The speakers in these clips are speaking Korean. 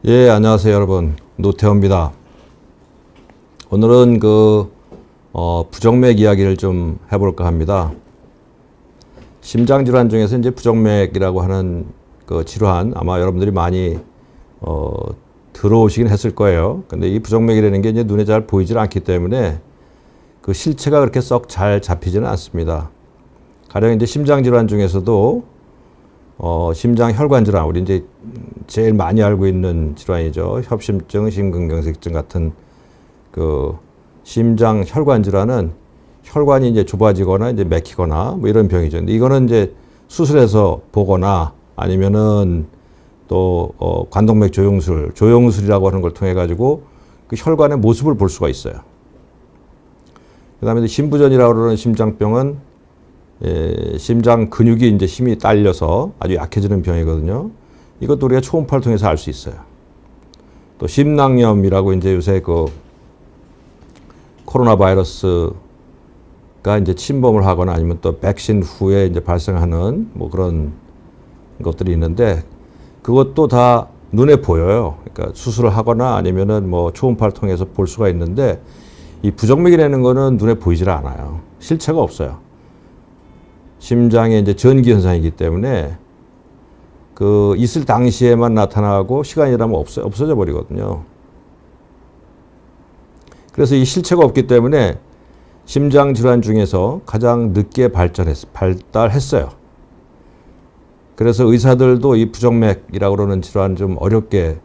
예, 안녕하세요, 여러분. 노태우입니다. 오늘은 부정맥 이야기를 좀 해볼까 합니다. 심장질환 중에서 이제 부정맥이라고 하는 그 질환, 아마 여러분들이 많이, 들어오시긴 했을 거예요. 근데 이 부정맥이라는 게 이제 눈에 잘 보이질 않기 때문에 그 실체가 그렇게 썩 잘 잡히지는 않습니다. 가령 이제 심장질환 중에서도 심장혈관 질환, 우리 이제 제일 많이 알고 있는 질환이죠. 협심증, 심근경색증 같은 그 심장혈관 질환은 혈관이 이제 좁아지거나 이제 막히거나 뭐 이런 병이죠. 근데 이거는 이제 수술해서 보거나 아니면은 또 관동맥 조영술이라고 하는 걸 통해 가지고 그 혈관의 모습을 볼 수가 있어요. 그다음에 심부전이라고 하는 심장병은 심장 근육이 이제 힘이 딸려서 아주 약해지는 병이거든요. 이것도 우리가 초음파를 통해서 알 수 있어요. 또 심낭염이라고 이제 요새 그 코로나 바이러스가 이제 침범을 하거나 아니면 또 백신 후에 이제 발생하는 뭐 그런 것들이 있는데 그것도 다 눈에 보여요. 그러니까 수술을 하거나 아니면은 뭐 초음파를 통해서 볼 수가 있는데 이 부정맥이라는 거는 눈에 보이질 않아요. 실체가 없어요. 심장의 이제 전기 현상이기 때문에 그 있을 당시에만 나타나고 시간이 지나면 없어져 버리거든요. 그래서 이 실체가 없기 때문에 심장 질환 중에서 가장 늦게 발달했어요. 그래서 의사들도 이 부정맥이라고 그러는 질환 좀 어렵게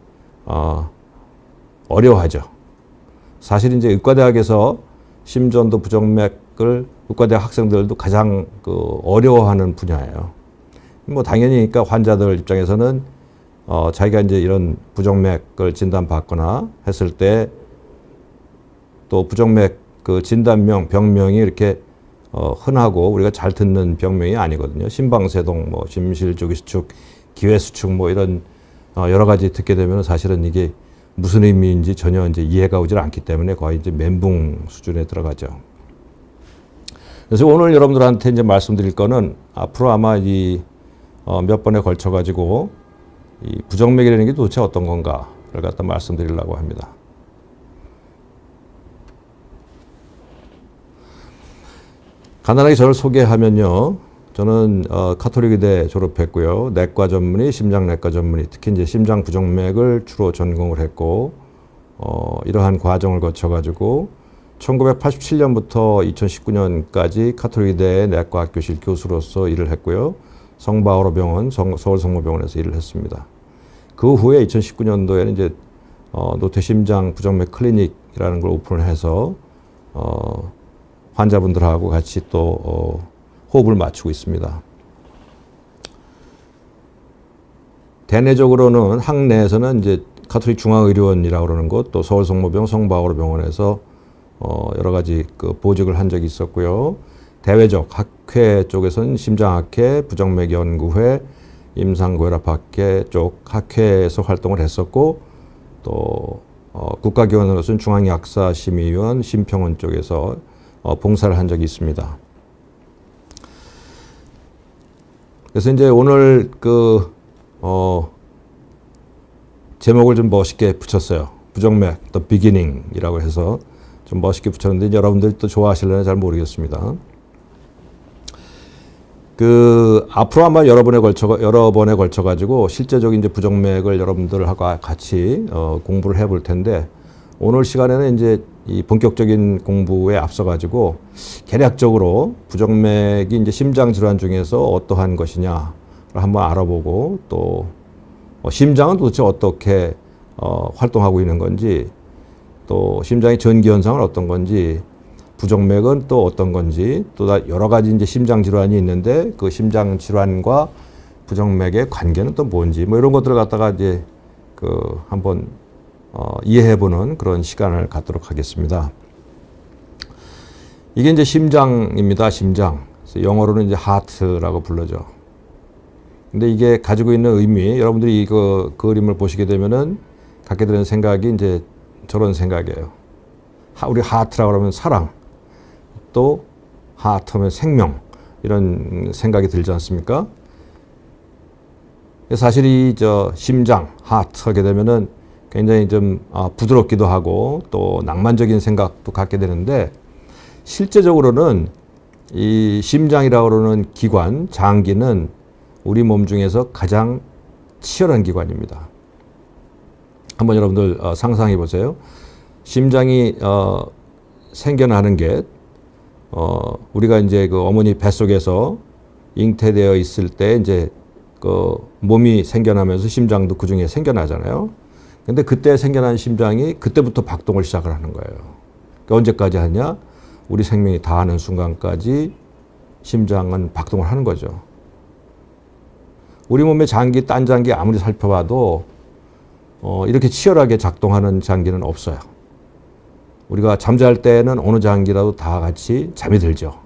어려워하죠. 사실 이제 의과대학에서 심전도 부정맥을 의과대학 학생들도 가장 어려워하는 분야예요. 뭐 당연히니까 환자들 입장에서는 자기가 이제 이런 부정맥을 진단받거나 했을 때 또 부정맥 그 진단명, 병명이 이렇게 흔하고 우리가 잘 듣는 병명이 아니거든요. 심방세동, 뭐 심실조기수축, 기회수축 뭐 이런 여러 가지 듣게 되면 사실은 이게 무슨 의미인지 전혀 이제 이해가 오질 않기 때문에 거의 이제 멘붕 수준에 들어가죠. 그래서 오늘 여러분들한테 이제 말씀드릴 거는 앞으로 아마 이 몇 번에 걸쳐 가지고 이 부정맥이라는 게 도대체 어떤 건가를 갖다 말씀드리려고 합니다. 간단하게 저를 소개하면요. 저는 가톨릭의대 졸업했고요. 내과 전문의, 심장내과 전문의, 특히 이제 심장 부정맥을 주로 전공을 했고 이러한 과정을 거쳐 가지고 1987년부터 2019년까지 가톨릭의대 내과학교실 교수로서 일을 했고요. 성바오로 병원, 서울성모병원에서 일을 했습니다. 그 후에 2019년도에는 이제 노태심장 부정맥 클리닉이라는 걸 오픈을 해서 환자분들하고 같이 또 호흡을 맞추고 있습니다. 대내적으로는 학내에서는 이제 가톨릭 중앙의료원이라고 그러는 곳, 또 서울성모병원, 성바오로 병원에서 여러 가지 그 보직을 한 적이 있었고요. 대외적 학회 쪽에서는 심장학회, 부정맥연구회, 임상고혈압학회 쪽 학회에서 활동을 했었고, 또 국가기관으로서는 중앙약사심의위원, 심평원 쪽에서 봉사를 한 적이 있습니다. 그래서 이제 오늘 제목을 좀 멋있게 붙였어요. 부정맥, The Beginning이라고 해서 좀 멋있게 붙였는데 여러분들이 또 좋아하실려나 잘 모르겠습니다. 앞으로 아마 여러 번에 걸쳐 가지고 실제적인 이제 부정맥을 여러분들하고 같이 공부를 해볼 텐데 오늘 시간에는 이제 이 본격적인 공부에 앞서 가지고 개략적으로 부정맥이 이제 심장 질환 중에서 어떠한 것이냐를 한번 알아보고 또 심장은 도대체 어떻게 활동하고 있는 건지 또 심장의 전기 현상은 어떤 건지 부정맥은 또 어떤 건지 또 여러 가지 이제 심장 질환이 있는데 그 심장 질환과 부정맥의 관계는 또 뭔지 뭐 이런 것들을 갖다가 이제 한번 이해해보는 그런 시간을 갖도록 하겠습니다. 이게 이제 심장입니다. 심장. 그래서 영어로는 이제 하트라고 불러죠. 근데 이게 가지고 있는 의미, 여러분들이 이거 그림을 보시게 되면은 갖게 되는 생각이 이제 저런 생각이에요. 우리 하트라고 하면 사랑, 또 하트하면 생명, 이런 생각이 들지 않습니까? 사실 이 심장, 하트 하게 되면은 굉장히 좀 부드럽기도 하고 또 낭만적인 생각도 갖게 되는데 실제적으로는 이 심장이라고 그러는 기관, 장기는 우리 몸 중에서 가장 치열한 기관입니다. 한번 여러분들 상상해 보세요. 심장이 생겨나는 게 우리가 이제 그 어머니 뱃속에서 잉태되어 있을 때 이제 그 몸이 생겨나면서 심장도 그 중에 생겨나잖아요. 근데 그때 생겨난 심장이 그때부터 박동을 시작을 하는 거예요. 그러니까 언제까지 하냐? 우리 생명이 다하는 순간까지 심장은 박동을 하는 거죠. 우리 몸의 장기, 딴 장기 아무리 살펴봐도 이렇게 치열하게 작동하는 장기는 없어요. 우리가 잠잘 때는 어느 장기라도 다 같이 잠이 들죠.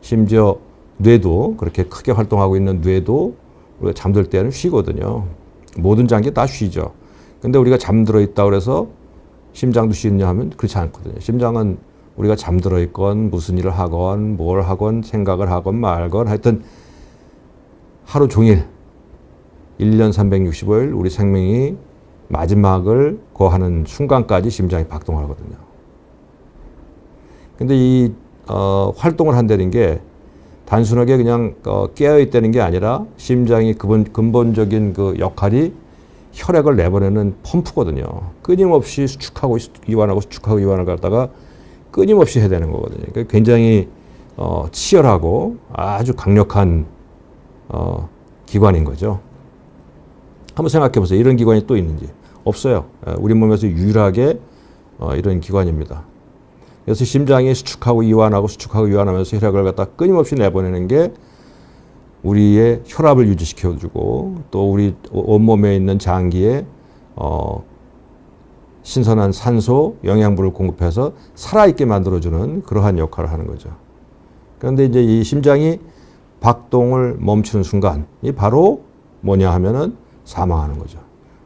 심지어 뇌도 그렇게 크게 활동하고 있는 뇌도 우리가 잠들 때는 쉬거든요. 모든 장기 다 쉬죠. 근데 우리가 잠들어 있다고 해서 심장도 쉬느냐 하면 그렇지 않거든요. 심장은 우리가 잠들어 있건 무슨 일을 하건 뭘 하건 생각을 하건 말건 하여튼 하루 종일 1년 365일 우리 생명이 마지막을 거하는 순간까지 심장이 박동하거든요. 근데 이 활동을 한다는 게 단순하게 그냥 깨어 있다는 게 아니라 심장이 근본적인 그 역할이 혈액을 내보내는 펌프거든요. 끊임없이 수축하고 이완하고 수축하고 이완을 갖다가 끊임없이 해야 되는 거거든요. 그러니까 굉장히 치열하고 아주 강력한 기관인 거죠. 한번 생각해 보세요. 이런 기관이 또 있는지. 없어요. 우리 몸에서 유일하게 이런 기관입니다. 그래서 심장이 수축하고 이완하고 수축하고 이완하면서 혈액을 갖다 끊임없이 내보내는 게 우리의 혈압을 유지시켜주고 또 우리 온몸에 있는 장기에 신선한 산소, 영양분을 공급해서 살아있게 만들어주는 그러한 역할을 하는 거죠. 그런데 이제 이 심장이 박동을 멈추는 순간이 바로 뭐냐 하면은 사망하는 거죠.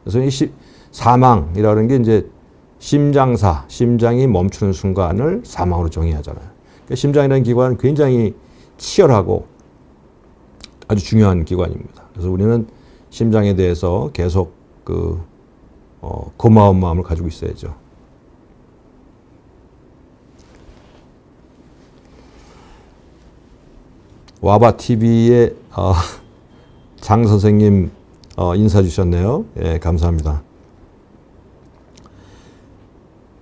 그래서 이 사망이라는 게 이제 심장사, 심장이 멈추는 순간을 사망으로 정의하잖아요. 그러니까 심장이라는 기관은 굉장히 치열하고 아주 중요한 기관입니다. 그래서 우리는 심장에 대해서 계속 고마운 마음을 가지고 있어야죠. 와바TV에 장 선생님 인사 주셨네요. 예, 감사합니다.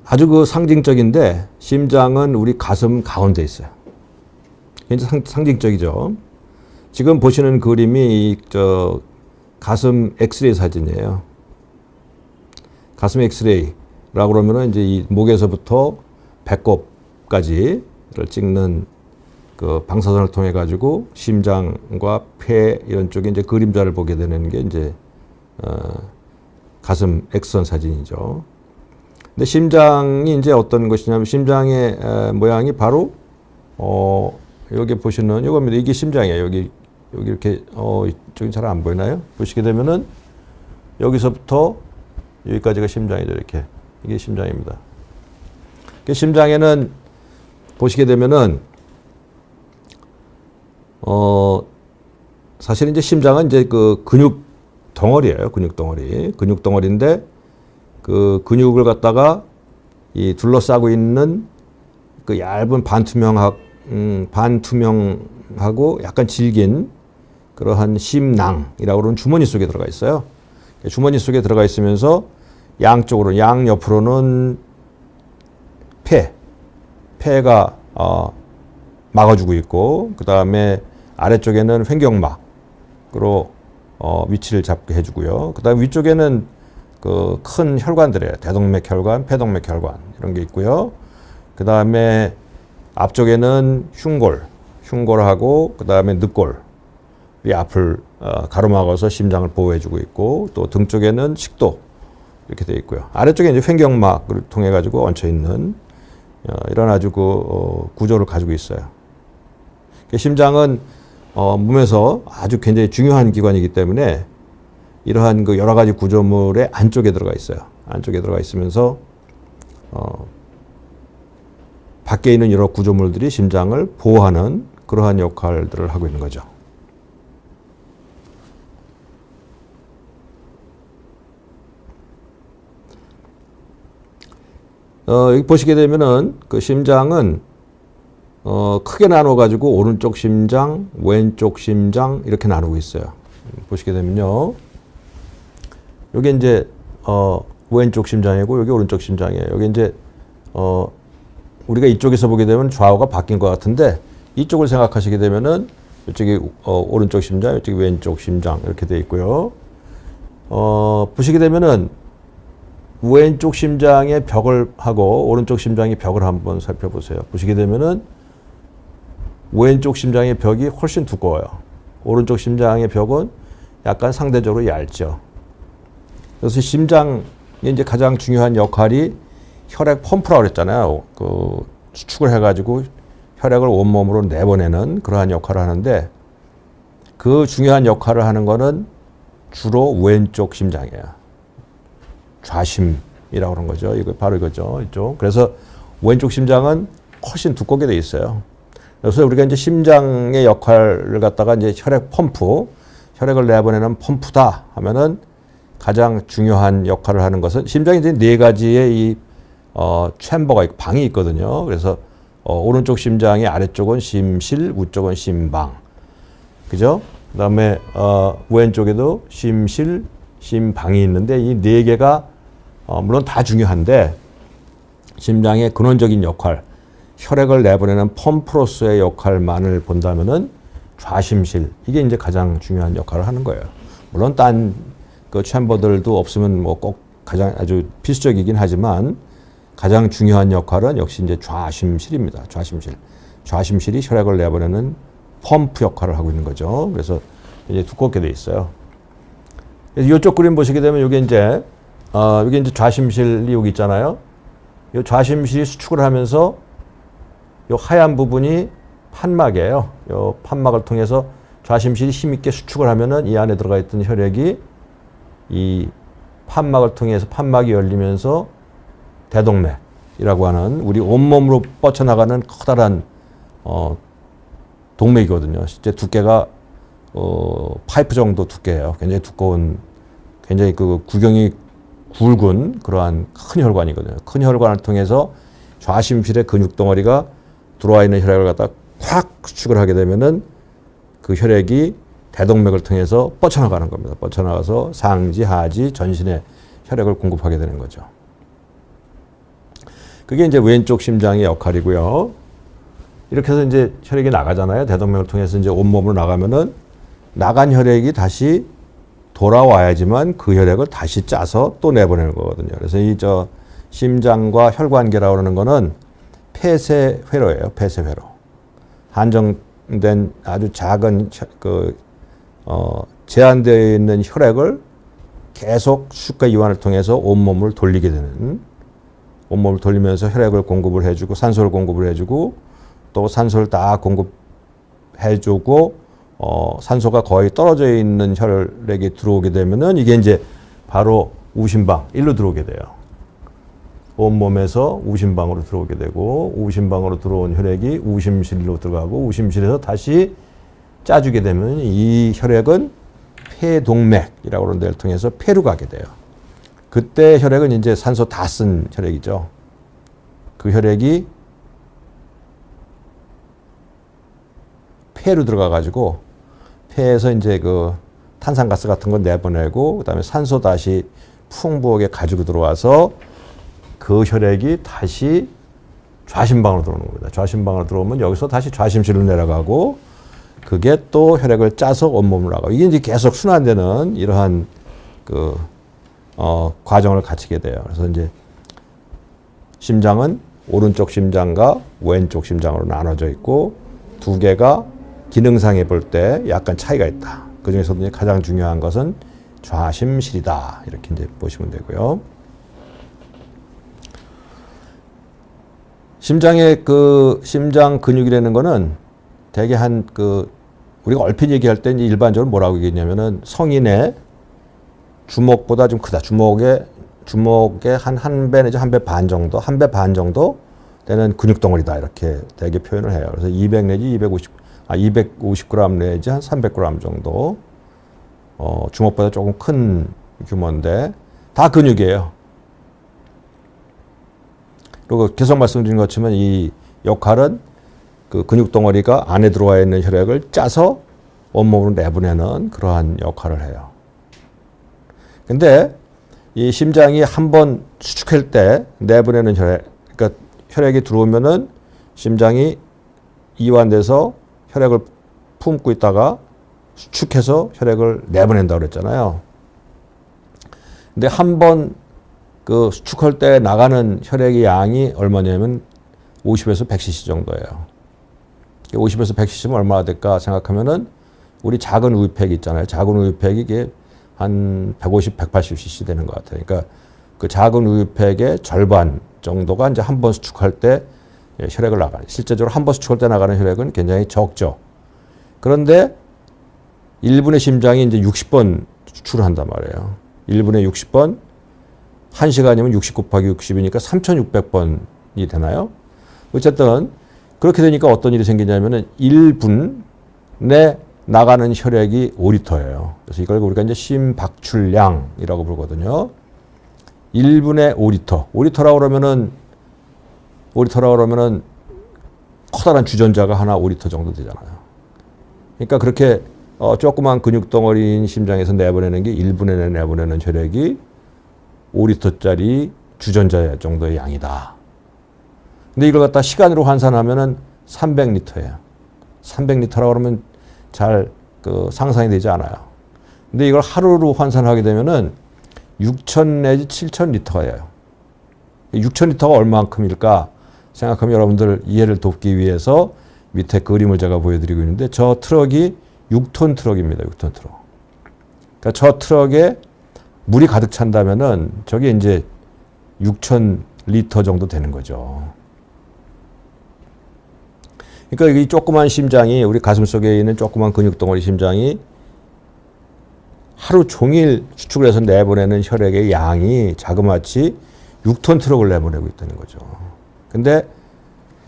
아주 그 상징적인데 심장은 우리 가슴 가운데 있어요. 굉장히 상징적이죠. 지금 보시는 그림이 가슴 엑스레이 사진이에요. 가슴 엑스레이라고 그러면은 이제 이 목에서부터 배꼽까지를 찍는 그 방사선을 통해 가지고 심장과 폐 이런 쪽에 이제 그림자를 보게 되는 게 이제 가슴 엑스선 사진이죠. 근데 심장이 이제 어떤 것이냐면 심장의 모양이 바로 여기 보시는 이겁니다. 이게 심장이에요. 여기 이렇게 이쪽이 잘 안 보이나요? 보시게 되면은 여기서부터 여기까지가 심장이죠. 이렇게 이게 심장입니다. 심장에는 보시게 되면은 사실 이제 심장은 이제 그 근육 덩어리예요. 근육 덩어리. 근육 덩어리인데 그 근육을 갖다가 이 둘러싸고 있는 그 얇은 반투명하고 약간 질긴 그러한 심낭이라고 하는 주머니 속에 들어가 있어요. 주머니 속에 들어가 있으면서 양쪽으로 양옆으로는 폐가 막아주고 있고 그 다음에 아래쪽에는 횡격막으로 위치를 잡게 해주고요. 그 다음에 위쪽에는 그 큰 혈관들이에요. 대동맥 혈관, 폐동맥 혈관 이런 게 있고요. 그 다음에 앞쪽에는 흉골하고 그 다음에 늑골이 앞을 가로막아서 심장을 보호해주고 있고 또 등 쪽에는 식도 이렇게 되어 있고요. 아래쪽에 이제 횡격막을 통해 가지고 얹혀 있는 이런 아주 구조를 가지고 있어요. 심장은 몸에서 아주 굉장히 중요한 기관이기 때문에 이러한 그 여러 가지 구조물의 안쪽에 들어가 있어요. 안쪽에 들어가 있으면서 밖에 있는 여러 구조물들이 심장을 보호하는 그러한 역할들을 하고 있는 거죠. 여기 보시게 되면은 그 심장은 크게 나눠 가지고 오른쪽 심장, 왼쪽 심장 이렇게 나누고 있어요. 보시게 되면요. 여기 이제 왼쪽 심장이고 여기 오른쪽 심장이에요. 여기 이제 우리가 이쪽에서 보게 되면 좌우가 바뀐 것 같은데 이쪽을 생각하시게 되면은 이쪽이 오른쪽 심장, 이쪽이 왼쪽 심장 이렇게 돼 있고요. 보시게 되면은 왼쪽 심장의 벽을 하고 오른쪽 심장의 벽을 한번 살펴보세요. 보시게 되면은 왼쪽 심장의 벽이 훨씬 두꺼워요. 오른쪽 심장의 벽은 약간 상대적으로 얇죠. 그래서 심장의 이제 가장 중요한 역할이 혈액 펌프라고 그랬잖아요. 그 수축을 해가지고 혈액을 온몸으로 내보내는 그러한 역할을 하는데 그 중요한 역할을 하는 거는 주로 왼쪽 심장이에요. 좌심이라고 그런 거죠. 이거 바로 이거죠. 이쪽. 그래서 왼쪽 심장은 훨씬 두껍게 돼 있어요. 그래서 우리가 이제 심장의 역할을 갖다가 이제 혈액 펌프, 혈액을 내보내는 펌프다 하면은 가장 중요한 역할을 하는 것은 심장에 이제 네 가지의 이 챔버가 방이 있거든요. 그래서 오른쪽 심장의 아래쪽은 심실, 우쪽은 심방, 그죠? 그다음에 왼쪽에도 심실, 심방이 있는데 이 네 개가 물론 다 중요한데 심장의 근원적인 역할, 혈액을 내보내는 펌프로서의 역할만을 본다면은 좌심실 이게 이제 가장 중요한 역할을 하는 거예요. 물론 딴 그 챔버들도 없으면 뭐 꼭 가장 아주 필수적이긴 하지만 가장 중요한 역할은 역시 이제 좌심실입니다. 좌심실. 좌심실이 혈액을 내보내는 펌프 역할을 하고 있는 거죠. 그래서 이제 두껍게 돼 있어요. 그래서 이쪽 그림 보시게 되면 이게 이제 좌심실이 여기 있잖아요. 이 좌심실이 수축을 하면서 이 하얀 부분이 판막이에요. 이 판막을 통해서 좌심실이 힘있게 수축을 하면은 이 안에 들어가 있던 혈액이 이 판막을 통해서 판막이 열리면서 대동맥이라고 하는 우리 온몸으로 뻗쳐나가는 커다란 동맥이거든요. 실제 두께가 파이프 정도 두께예요. 굉장히 두꺼운, 굉장히 그 구경이 굵은 그러한 큰 혈관이거든요. 큰 혈관을 통해서 좌심실의 근육 덩어리가 들어와 있는 혈액을 갖다 콱 수축을 하게 되면은 그 혈액이 대동맥을 통해서 뻗쳐나가는 겁니다. 뻗쳐나가서 상지, 하지, 전신에 혈액을 공급하게 되는 거죠. 그게 이제 왼쪽 심장의 역할이고요. 이렇게 해서 이제 혈액이 나가잖아요. 대동맥을 통해서 이제 온몸으로 나가면은 나간 혈액이 다시 돌아와야지만 그 혈액을 다시 짜서 또 내보내는 거거든요. 그래서 이 심장과 혈관계라고 하는 거는 폐쇄회로예요. 폐쇄회로. 한정된 아주 작은 제한되어 있는 혈액을 계속 수축과 이완을 통해서 온몸을 돌리게 되는, 온몸을 돌리면서 혈액을 공급을 해주고 산소를 공급을 해주고 또 산소를 다 공급해주고 산소가 거의 떨어져 있는 혈액이 들어오게 되면은 이게 이제 바로 우심방, 일로 들어오게 돼요. 온몸에서 우심방으로 들어오게 되고 우심방으로 들어온 혈액이 우심실로 들어가고 우심실에서 다시 짜주게 되면 이 혈액은 폐동맥이라고 하는 데를 통해서 폐로 가게 돼요. 그때 혈액은 이제 산소 다 쓴 혈액이죠. 그 혈액이 폐로 들어가 가지고 폐에서 이제 그 탄산가스 같은 거 내보내고 그다음에 산소 다시 풍부하게 가지고 들어와서 그 혈액이 다시 좌심방으로 들어오는 겁니다. 좌심방으로 들어오면 여기서 다시 좌심실로 내려가고 그게 또 혈액을 짜서 온몸으로 나가고 이게 이제 계속 순환되는 이러한 과정을 거치게 돼요. 그래서 이제 심장은 오른쪽 심장과 왼쪽 심장으로 나눠져 있고 두 개가 기능상에 볼 때 약간 차이가 있다. 그 중에서도 이제 가장 중요한 것은 좌심실이다. 이렇게 이제 보시면 되고요. 심장의 심장 근육이라는 거는 대개 우리가 얼핏 얘기할 때 일반적으로 뭐라고 얘기했냐면은 성인의 주먹보다 좀 크다. 주먹의 한 배 내지 한 배 반 정도, 한 배 반 정도 되는 근육 덩어리다. 이렇게 대개 표현을 해요. 그래서 200 내지 250g 내지 한 300g 정도. 주먹보다 조금 큰 규모인데 다 근육이에요. 그리고 계속 말씀드린 것처럼 이 역할은 그 근육 덩어리가 안에 들어와 있는 혈액을 짜서 온몸으로 내보내는 그러한 역할을 해요. 근데 이 심장이 한번 수축할 때 내보내는 혈액, 그러니까 혈액이 들어오면은 심장이 이완돼서 혈액을 품고 있다가 수축해서 혈액을 내보낸다고 그랬잖아요. 근데 한번 그 수축할 때 나가는 혈액의 양이 얼마냐면 50에서 100cc 정도예요. 50에서 100cc면 얼마나 될까 생각하면은 우리 작은 우유팩 있잖아요. 작은 우유팩이 이게 한 150, 180cc 되는 것 같아요. 그러니까 그 작은 우유팩의 절반 정도가 이제 한 번 수축할 때 혈액을 나가요. 실제적으로 한 번 수축할 때 나가는 혈액은 굉장히 적죠. 그런데 1분의 심장이 이제 60번 수축을 한단 말이에요. 1분에 60번, 1시간이면 60 곱하기 60이니까 3,600번이 되나요? 어쨌든 그렇게 되니까 어떤 일이 생기냐면은 1분에 나가는 혈액이 5리터예요. 그래서 이걸 우리가 이제 심박출량이라고 부르거든요. 1분에 5리터. 5리터라고 그러면은 커다란 주전자가 하나 5리터 정도 되잖아요. 그러니까 그렇게 조그만 근육덩어리인 심장에서 내보내는 게 1분에 내보내는 혈액이 5리터짜리 주전자 정도의 양이다. 근데 이걸 갖다 시간으로 환산하면은 300리터예요. 300리터라고 그러면 잘 상상이 되지 않아요. 근데 이걸 하루로 환산하게 되면은 6,000 내지 7,000리터예요. 6,000리터가 얼마만큼일까 생각하면 여러분들 이해를 돕기 위해서 밑에 그림을 제가 보여드리고 있는데 저 트럭이 6톤 트럭입니다. 6톤 트럭. 그러니까 저 트럭에 물이 가득 찬다면은 저게 이제 6,000리터 정도 되는 거죠. 그러니까 이 조그만 심장이 우리 가슴 속에 있는 조그만 근육덩어리 심장이 하루 종일 수축을 해서 내보내는 혈액의 양이 자그마치 6톤 트럭을 내보내고 있다는 거죠. 근데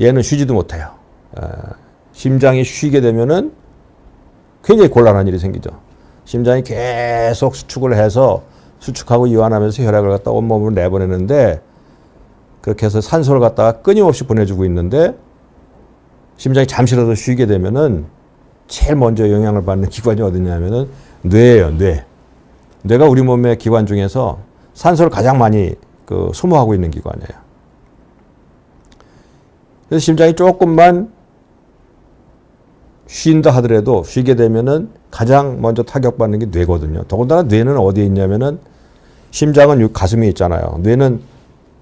얘는 쉬지도 못해요. 심장이 쉬게 되면은 굉장히 곤란한 일이 생기죠. 심장이 계속 수축을 해서 수축하고 이완하면서 혈액을 갖다 온몸으로 내보내는데 그렇게 해서 산소를 갖다가 끊임없이 보내주고 있는데 심장이 잠시라도 쉬게 되면은 제일 먼저 영향을 받는 기관이 어디냐면은 뇌예요, 뇌. 뇌가 우리 몸의 기관 중에서 산소를 가장 많이 소모하고 있는 기관이에요. 그래서 심장이 조금만 쉰다 하더라도 쉬게 되면은 가장 먼저 타격받는 게 뇌거든요. 더군다나 뇌는 어디에 있냐면은 심장은 가슴에 있잖아요. 뇌는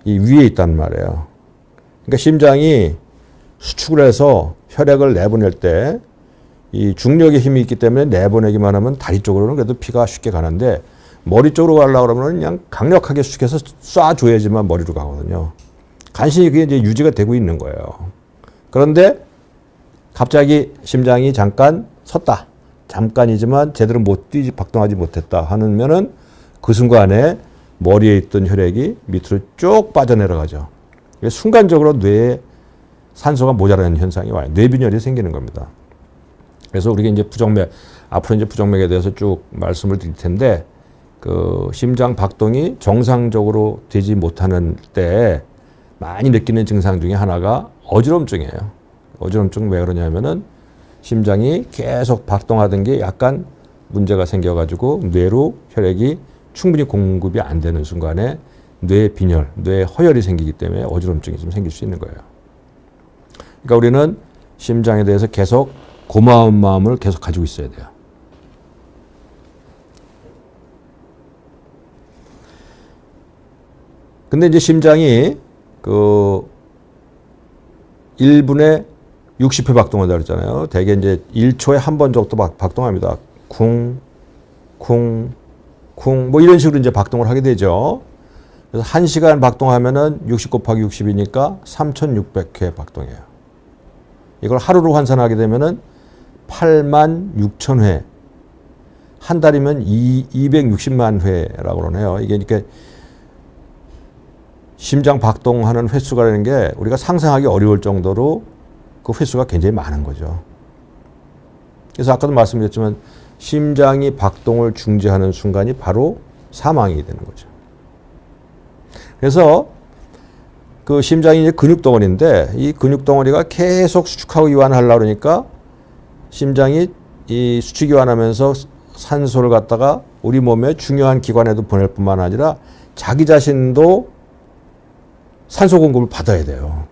이 위에 있단 말이에요. 그러니까 심장이 수축을 해서 혈액을 내보낼 때 이 중력의 힘이 있기 때문에 내보내기만 하면 다리 쪽으로는 그래도 피가 쉽게 가는데 머리 쪽으로 가려고 그러면 그냥 강력하게 수축해서 쏴줘야지만 머리로 가거든요. 간신히 그게 이제 유지가 되고 있는 거예요. 그런데 갑자기 심장이 잠깐 섰다. 잠깐이지만 제대로 못 뛰지, 박동하지 못했다 하면은 그 순간에 머리에 있던 혈액이 밑으로 쭉 빠져내려가죠. 순간적으로 뇌에 산소가 모자라는 현상이 와요. 뇌빈혈이 생기는 겁니다. 그래서 우리가 이제 앞으로 이제 부정맥에 대해서 쭉 말씀을 드릴 텐데, 심장 박동이 정상적으로 되지 못하는 때 많이 느끼는 증상 중에 하나가 어지럼증이에요. 어지럼증 왜 그러냐면은 심장이 계속 박동하던 게 약간 문제가 생겨가지고 뇌로 혈액이 충분히 공급이 안 되는 순간에 뇌 빈혈, 뇌 허혈이 생기기 때문에 어지럼증이 좀 생길 수 있는 거예요. 그러니까 우리는 심장에 대해서 계속 고마운 마음을 계속 가지고 있어야 돼요. 근데 이제 심장이 1분에 60회 박동한다 그랬잖아요. 대개 이제 1초에 한 번 정도 박동합니다. 쿵, 쿵, 쿵, 뭐 이런 식으로 이제 박동을 하게 되죠. 그래서 1시간 박동하면은 60 곱하기 60이니까 3,600회 박동해요. 이걸 하루로 환산하게 되면은 86,000회. 한 달이면 260만 회라고 그러네요. 이게 이렇게 심장 박동하는 횟수가라는 게 우리가 상상하기 어려울 정도로 그 횟수가 굉장히 많은 거죠. 그래서 아까도 말씀드렸지만 심장이 박동을 중지하는 순간이 바로 사망이 되는 거죠. 그래서 그 심장이 이제 근육 덩어리인데 이 근육 덩어리가 계속 수축하고 이완하려고 그러니까 심장이 이 수축 이완하면서 산소를 갖다가 우리 몸의 중요한 기관에도 보낼 뿐만 아니라 자기 자신도 산소 공급을 받아야 돼요.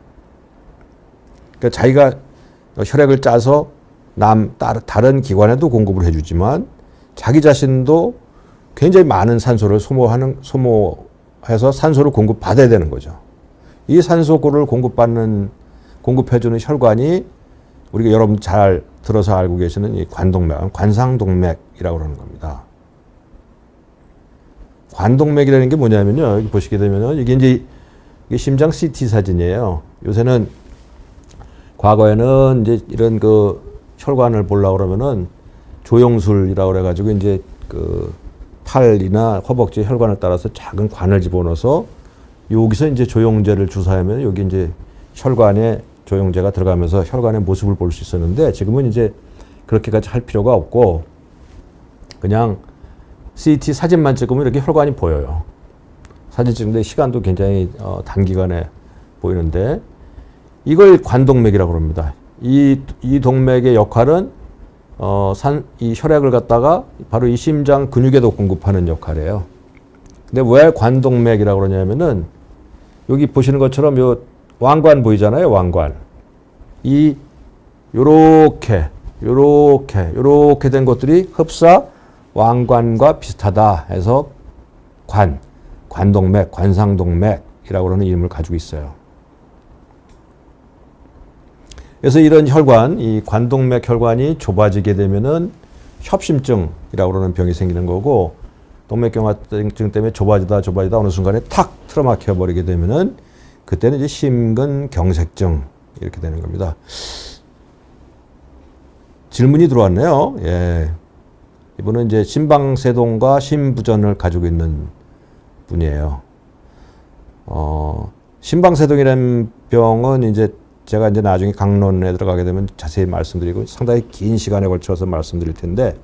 그러니까 자기가 혈액을 짜서 다른 기관에도 공급을 해주지만 자기 자신도 굉장히 많은 산소를 소모해서 산소를 공급받아야 되는 거죠. 이 산소를 공급해주는 혈관이 우리가 여러분 잘 들어서 알고 계시는 이 관동맥, 관상동맥이라고 그러는 겁니다. 관동맥이라는 게 뭐냐면요. 여기 보시게 되면요. 이게 심장 CT 사진이에요. 요새는 과거에는 이제 이런 그 혈관을 보려고 그러면은 조영술이라고 그래가지고 이제 그 팔이나 허벅지 혈관을 따라서 작은 관을 집어넣어서 여기서 이제 조영제를 주사하면 여기 이제 혈관에 조영제가 들어가면서 혈관의 모습을 볼 수 있었는데 지금은 이제 그렇게까지 할 필요가 없고 그냥 CT 사진만 찍으면 이렇게 혈관이 보여요. 사진 찍는데 시간도 굉장히 단기간에 보이는데 이걸 관동맥이라고 합니다. 이 동맥의 역할은 이 혈액을 갖다가 바로 이 심장 근육에도 공급하는 역할이에요. 근데 왜 관동맥이라고 그러냐면은 여기 보시는 것처럼 요 왕관 보이잖아요, 왕관. 요렇게 된 것들이 흡사 왕관과 비슷하다 해서 관동맥, 관상동맥이라고 하는 이름을 가지고 있어요. 그래서 이런 혈관, 이 관동맥 혈관이 좁아지게 되면은 협심증이라고 하는 병이 생기는 거고 동맥경화증 때문에 좁아지다 어느 순간에 탁 틀어막혀 버리게 되면은 그때는 이제 심근경색증 이렇게 되는 겁니다. 질문이 들어왔네요. 예. 이분은 이제 심방세동과 심부전을 가지고 있는 분이에요. 심방세동이라는 병은 이제 제가 이제 나중에 강론에 들어가게 되면 자세히 말씀드리고 상당히 긴 시간에 걸쳐서 말씀드릴 텐데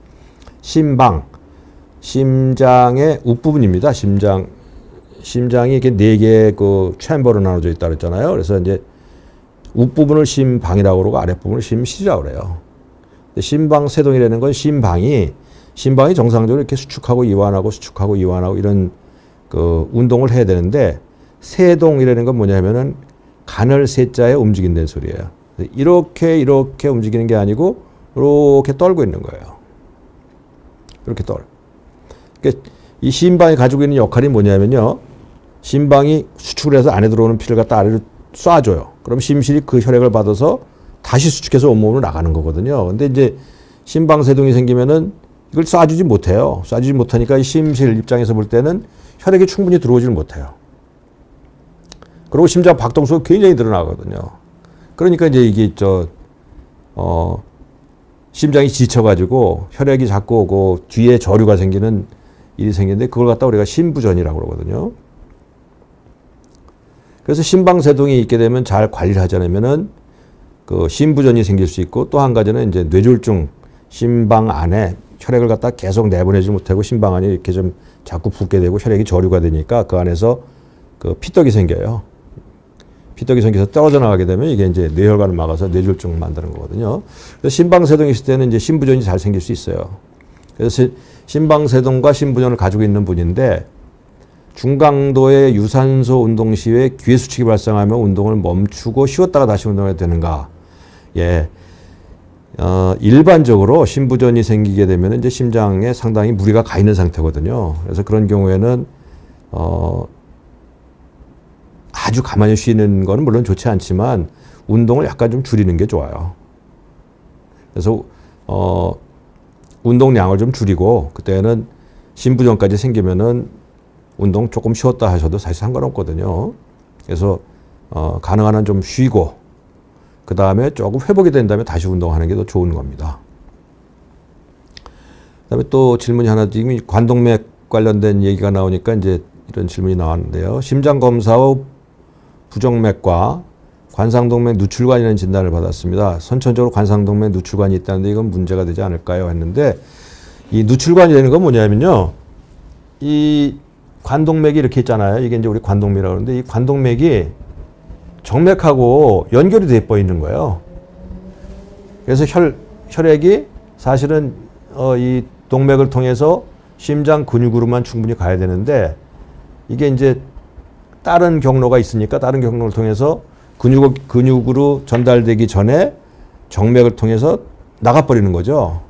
심장의 윗부분입니다. 심장이 이렇게 네 개의 그 챔버로 나눠져 있다 그랬잖아요. 그래서 이제 윗부분을 심방이라고 그러고 아랫부분을 심실이라고 그래요. 심방세동이라는 건 심방이 정상적으로 이렇게 수축하고 이완하고 이런 그 운동을 해야 되는데 세동이라는 건 뭐냐면은 간을 세자에 움직인다는 소리예요. 이렇게 움직이는 게 아니고 이렇게 떨고 있는 거예요. 이렇게 그러니까 이 심방이 가지고 있는 역할이 뭐냐면요. 심방이 수축을 해서 안에 들어오는 피를 갖다 아래로 쏴줘요. 그럼 심실이 그 혈액을 받아서 다시 수축해서 온몸으로 나가는 거거든요. 근데 이제 심방세동이 생기면은 이걸 쏴주지 못해요. 쏴주지 못하니까 이 심실 입장에서 볼 때는 혈액이 충분히 들어오지를 못해요. 그리고 심장 박동수가 굉장히 늘어나거든요. 그러니까 이제 이게 심장이 지쳐가지고 혈액이 자꾸 오고 뒤에 저류가 생기는 일이 생기는데 그걸 갖다 우리가 심부전이라고 그러거든요. 그래서 심방세동이 있게 되면 잘 관리를 하지 않으면은 그 심부전이 생길 수 있고 또 한 가지는 이제 뇌졸중, 심방 안에 혈액을 갖다 계속 내보내지 못하고 심방 안이 이렇게 좀 자꾸 붓게 되고 혈액이 저류가 되니까 그 안에서 그 피떡이 생겨요. 피떡이 생겨서 떨어져 나가게 되면 이게 이제 뇌혈관을 막아서 뇌졸중을 만드는 거거든요. 그래서 심방세동이 있을 때는 이제 심부전이 잘 생길 수 있어요. 그래서 심방세동과 심부전을 가지고 있는 분인데 중강도의 유산소 운동 시에 기회수축이 발생하면 운동을 멈추고 쉬었다가 다시 운동해야 되는가? 예. 일반적으로 심부전이 생기게 되면 이제 심장에 상당히 무리가 가 있는 상태거든요. 그래서 그런 경우에는 아주 가만히 쉬는 건 물론 좋지 않지만 운동을 약간 좀 줄이는 게 좋아요. 그래서 운동량을 좀 줄이고 그때는 심부전까지 생기면은 운동 조금 쉬었다 하셔도 사실 상관없거든요. 그래서 가능한 한 좀 쉬고 그 다음에 조금 회복이 된 다음에 다시 운동하는 게 더 좋은 겁니다. 그 다음에 또 질문이 하나 지금 관동맥 관련된 얘기가 나오니까 이제 이런 질문이 나왔는데요. 심장검사 후 부정맥과 관상동맥 누출관이라는 진단을 받았습니다. 선천적으로 관상동맥 누출관이 있다는데 이건 문제가 되지 않을까요? 했는데 이 누출관이라는 건 뭐냐면요. 이 관동맥이 이렇게 있잖아요. 이게 이제 우리 관동맥이라고 하는데 이 관동맥이 정맥하고 연결이 돼 있는 거예요. 그래서 혈액이 사실은 이 동맥을 통해서 심장 근육으로만 충분히 가야 되는데 이게 이제 다른 경로가 있으니까 다른 경로를 통해서 근육으로 전달되기 전에 정맥을 통해서 나가버리는 거죠.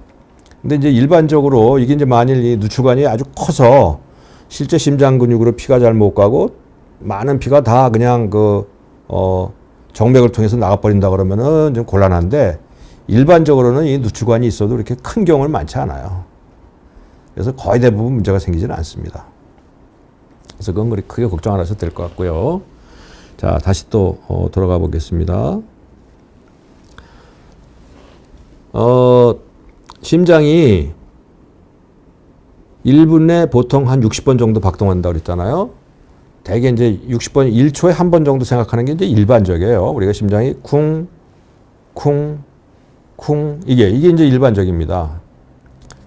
근데 이제 일반적으로 이게 이제 만일 이 누추관이 아주 커서 실제 심장 근육으로 피가 잘 못 가고 많은 피가 다 그냥 정맥을 통해서 나가버린다 그러면은 좀 곤란한데 일반적으로는 이 누추관이 있어도 이렇게 큰 경우는 많지 않아요. 그래서 거의 대부분 문제가 생기지는 않습니다. 그래서 그건 그리 크게 걱정 안 하셔도 될 것 같고요. 자, 다시 또 돌아가 보겠습니다. 심장이 1분에 보통 한 60번 정도 박동한다고 그랬잖아요. 대개 이제 60번, 1초에 한 번 정도 생각하는 게 이제 일반적이에요. 우리가 심장이 쿵, 쿵, 쿵, 이게 이제 일반적입니다.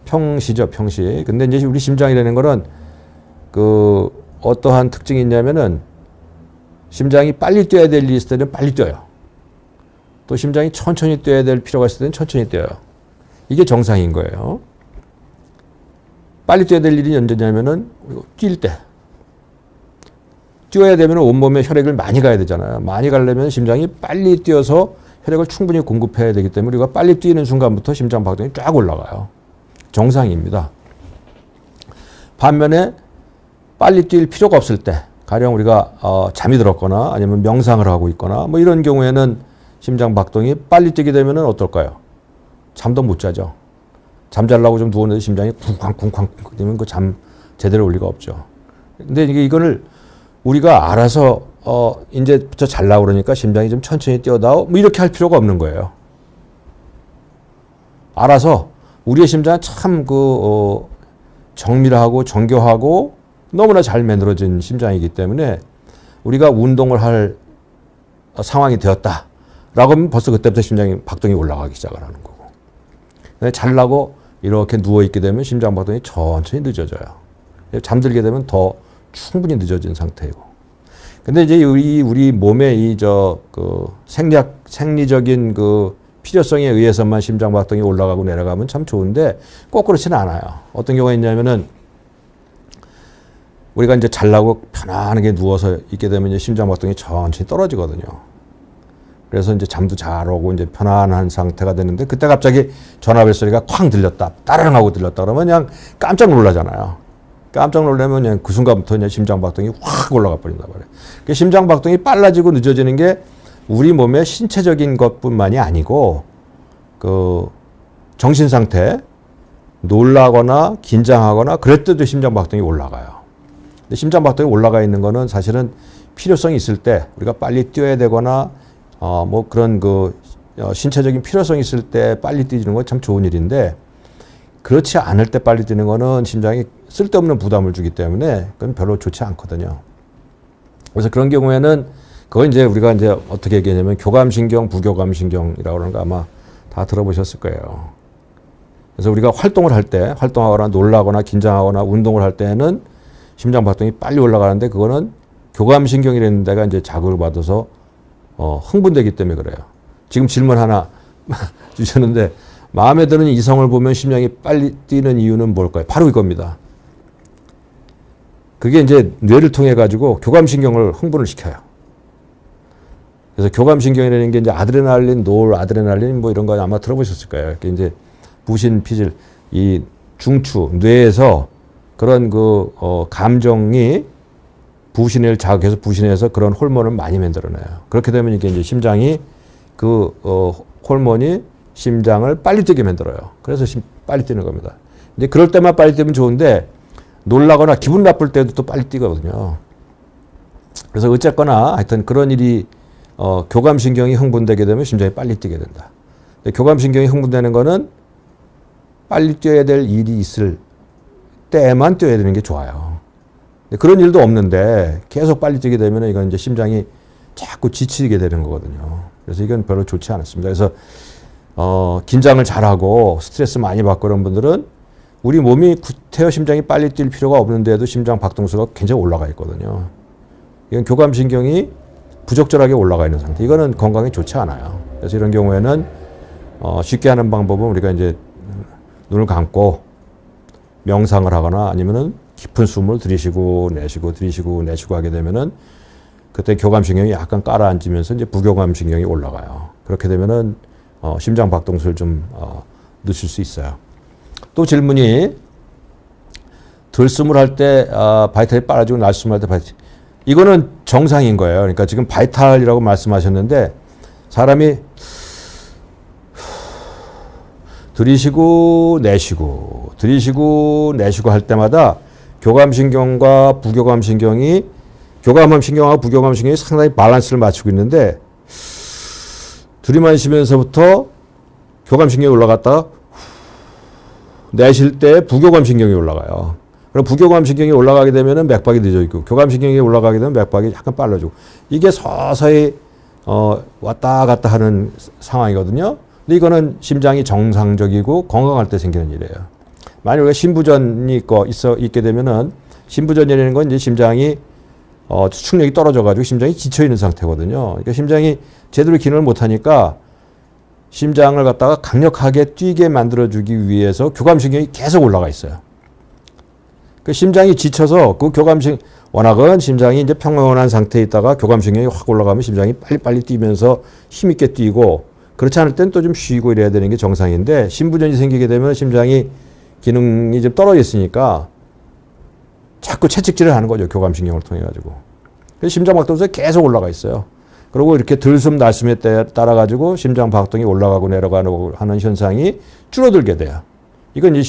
평시죠, 평시. 근데 이제 우리 심장이라는 거는 어떠한 특징이 있냐면은 심장이 빨리 뛰어야 될 일이 있을 때는 빨리 뛰어요. 또 심장이 천천히 뛰어야 될 필요가 있을 때는 천천히 뛰어요. 이게 정상인 거예요. 빨리 뛰어야 될 일이 언제냐면은 뛸 때. 뛰어야 되면 온몸에 혈액을 많이 가야 되잖아요. 많이 가려면 심장이 빨리 뛰어서 혈액을 충분히 공급해야 되기 때문에 우리가 빨리 뛰는 순간부터 심장 박동이 쫙 올라가요. 정상입니다. 반면에 빨리 뛸 필요가 없을 때, 가령 우리가 잠이 들었거나 아니면 명상을 하고 있거나 뭐 이런 경우에는 심장 박동이 빨리 뛰게 되면 어떨까요? 잠도 못 자죠. 잠자려고 좀 누웠는데 심장이 쿵쾅쿵쾅 되면 그 잠 제대로 올 리가 없죠. 근데 이거를 우리가 알아서 이제부터 잘라고 그러니까 심장이 좀 천천히 뛰어다오 뭐 이렇게 할 필요가 없는 거예요. 알아서 우리의 심장은 참 정밀하고 정교하고 너무나 잘 만들어진 심장이기 때문에 우리가 운동을 할 상황이 되었다라고 하면 벌써 그때부터 심장이 박동이 올라가기 시작을 하는 거고. 잘라고 이렇게 누워있게 되면 심장 박동이 천천히 늦어져요. 잠들게 되면 더 충분히 늦어진 상태이고. 근데 이제 우리 몸의 생리적인 필요성에 의해서만 심장 박동이 올라가고 내려가면 참 좋은데 꼭 그렇지는 않아요. 어떤 경우가 있냐면은 우리가 이제 잘라고 편안하게 누워서 있게 되면 이제 심장 박동이 천천히 떨어지거든요. 그래서 이제 잠도 잘 오고 이제 편안한 상태가 되는데 그때 갑자기 전화벨 소리가 쾅 들렸다, 따르릉 하고 들렸다 그러면 그냥 깜짝 놀라잖아요. 깜짝 놀라면 그냥 그 순간부터 그냥 심장 박동이 확 올라가 버린단 말이에요. 그러니까 심장 박동이 빨라지고 늦어지는 게 우리 몸의 신체적인 것뿐만이 아니고 정신 상태, 놀라거나 긴장하거나 그럴 때도 심장 박동이 올라가요. 근데 심장 박동이 올라가 있는 거는 사실은 필요성이 있을 때 우리가 빨리 뛰어야 되거나 뭐 그런 신체적인 필요성이 있을 때 빨리 뛰는 건 참 좋은 일인데 그렇지 않을 때 빨리 뛰는 거는 심장이 쓸데없는 부담을 주기 때문에 그건 별로 좋지 않거든요. 그래서 그런 경우에는 그건 이제 우리가 이제 어떻게 얘기하냐면 교감신경, 부교감신경이라고 하는 거 아마 다 들어보셨을 거예요. 그래서 우리가 활동하거나 놀라거나 긴장하거나 운동을 할 때는 심장 박동이 빨리 올라가는데 그거는 교감신경이라는 데가 이제 자극을 받아서 흥분되기 때문에 그래요. 지금 질문 하나 주셨는데 마음에 드는 이성을 보면 심장이 빨리 뛰는 이유는 뭘까요? 바로 이겁니다. 그게 이제 뇌를 통해 가지고 교감신경을 흥분을 시켜요. 그래서 교감신경이라는 게 이제 아드레날린, 노르아드레날린 뭐 이런 거 아마 들어보셨을 거예요. 그게 이제 부신, 피질, 이 중추, 뇌에서 그런 감정이 부신을 자극해서 부신해서 그런 호르몬을 많이 만들어내요. 그렇게 되면 이게 이제 심장이 호르몬이 심장을 빨리 뛰게 만들어요. 그래서 빨리 뛰는 겁니다. 이제 그럴 때만 빨리 뛰면 좋은데 놀라거나 기분 나쁠 때도 또 빨리 뛰거든요. 그래서 어쨌거나 하여튼 그런 일이 교감신경이 흥분되게 되면 심장이 빨리 뛰게 된다. 교감신경이 흥분되는 거는 빨리 뛰어야 될 일이 있을 때만 뛰어야 되는 게 좋아요. 그런 일도 없는데 계속 빨리 뛰게 되면 이건 이제 심장이 자꾸 지치게 되는 거거든요. 그래서 이건 별로 좋지 않습니다. 그래서 긴장을 잘하고 스트레스 많이 받고 그런 분들은 우리 몸이 구태여 심장이 빨리 뛸 필요가 없는데도 심장 박동수가 굉장히 올라가 있거든요. 이건 교감신경이 부적절하게 올라가 있는 상태. 이거는 건강에 좋지 않아요. 그래서 이런 경우에는 쉽게 하는 방법은 우리가 이제 눈을 감고 명상을 하거나 아니면은 깊은 숨을 들이쉬고 내쉬고 들이쉬고 내쉬고 하게 되면은 그때 교감신경이 약간 깔아앉으면서 이제 부교감신경이 올라가요. 그렇게 되면은 심장 박동수를 좀 늦출 수 있어요. 또 질문이 들숨을 할 때 바이탈이 빨라지고 날숨을 할 때 바이탈, 이거는 정상인 거예요. 그러니까 지금 바이탈이라고 말씀하셨는데 사람이 들이쉬고 내쉬고 들이쉬고 내쉬고 할 때마다 교감신경과 부교감신경이 교감신경하고 부교감신경이 상당히 밸런스를 맞추고 있는데 들이마시면서부터 교감신경이 올라갔다가 내쉴 때 부교감신경이 올라가요. 그럼 부교감신경이 올라가게 되면 맥박이 늦어 있고 교감신경이 올라가게 되면 맥박이 약간 빨라지고 이게 서서히 왔다 갔다 하는 상황이거든요. 근데 이거는 심장이 정상적이고 건강할 때 생기는 일이에요. 만약 우리가 심부전이 있게 되면은 심부전이라는 건 이제 심장이 추측력이 떨어져가지고 심장이 지쳐 있는 상태거든요. 그러니까 심장이 제대로 기능을 못하니까 심장을 갖다가 강력하게 뛰게 만들어주기 위해서 교감신경이 계속 올라가 있어요. 그 심장이 지쳐서 그 워낙은 심장이 이제 평온한 상태에 있다가 교감신경이 확 올라가면 심장이 빨리빨리 뛰면서 힘있게 뛰고 그렇지 않을 땐 또 좀 쉬고 이래야 되는 게 정상인데 심부전이 생기게 되면 심장이 기능이 좀 떨어져 있으니까 자꾸 채찍질을 하는 거죠. 교감신경을 통해 가지고. 그래서 심장박동수가 계속 올라가 있어요. 그리고 이렇게 들숨 날숨에 따라 가지고 심장박동이 올라가고 내려가고 하는 현상이 줄어들게 돼요. 이건 이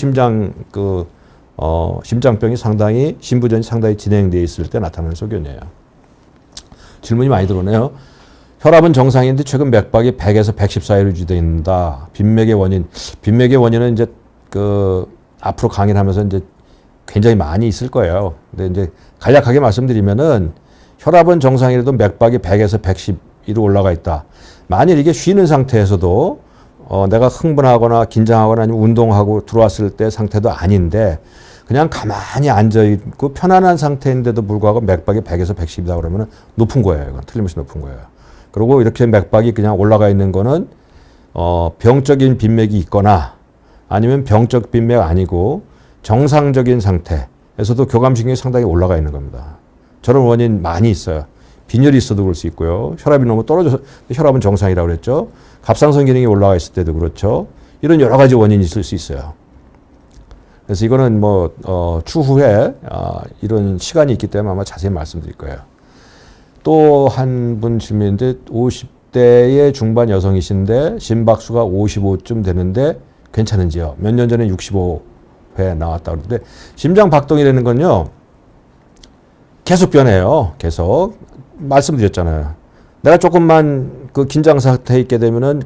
심장병이 상당히 심부전이 상당히 진행되어 있을 때 나타나는 소견이에요. 질문이 많이 들어오네요. 혈압은 정상인데 최근 맥박이 100에서 110 사이로 유지된다. 빈맥의 원인은 이제 앞으로 강의를 하면서 이제 굉장히 많이 있을 거예요. 근데 이제 간략하게 말씀드리면은 혈압은 정상이라도 맥박이 100에서 110으로 올라가 있다. 만일 이게 쉬는 상태에서도 내가 흥분하거나 긴장하거나 아니면 운동하고 들어왔을 때 상태도 아닌데 그냥 가만히 앉아있고 편안한 상태인데도 불구하고 맥박이 100에서 110이다 그러면 높은 거예요. 이건 틀림없이 높은 거예요. 그리고 이렇게 맥박이 그냥 올라가 있는 거는 병적인 빈맥이 있거나 아니면 병적 빈맥 아니고 정상적인 상태에서도 교감신경이 상당히 올라가 있는 겁니다. 저런 원인 많이 있어요. 빈혈이 있어도 그럴 수 있고요. 혈압이 너무 떨어져서 혈압은 정상이라고 그랬죠. 갑상선 기능이 올라가 있을 때도 그렇죠. 이런 여러 가지 원인이 있을 수 있어요. 그래서 이거는 추후에 이런 시간이 있기 때문에 아마 자세히 말씀드릴 거예요. 또 한 분 질문인데 50대의 중반 여성이신데 심박수가 55쯤 되는데 괜찮은지요? 몇 년 전에 65회 나왔다 그러는데 심장 박동이라는 건요. 계속 변해요. 계속 말씀드렸잖아요. 내가 조금만 긴장 상태에 있게 되면은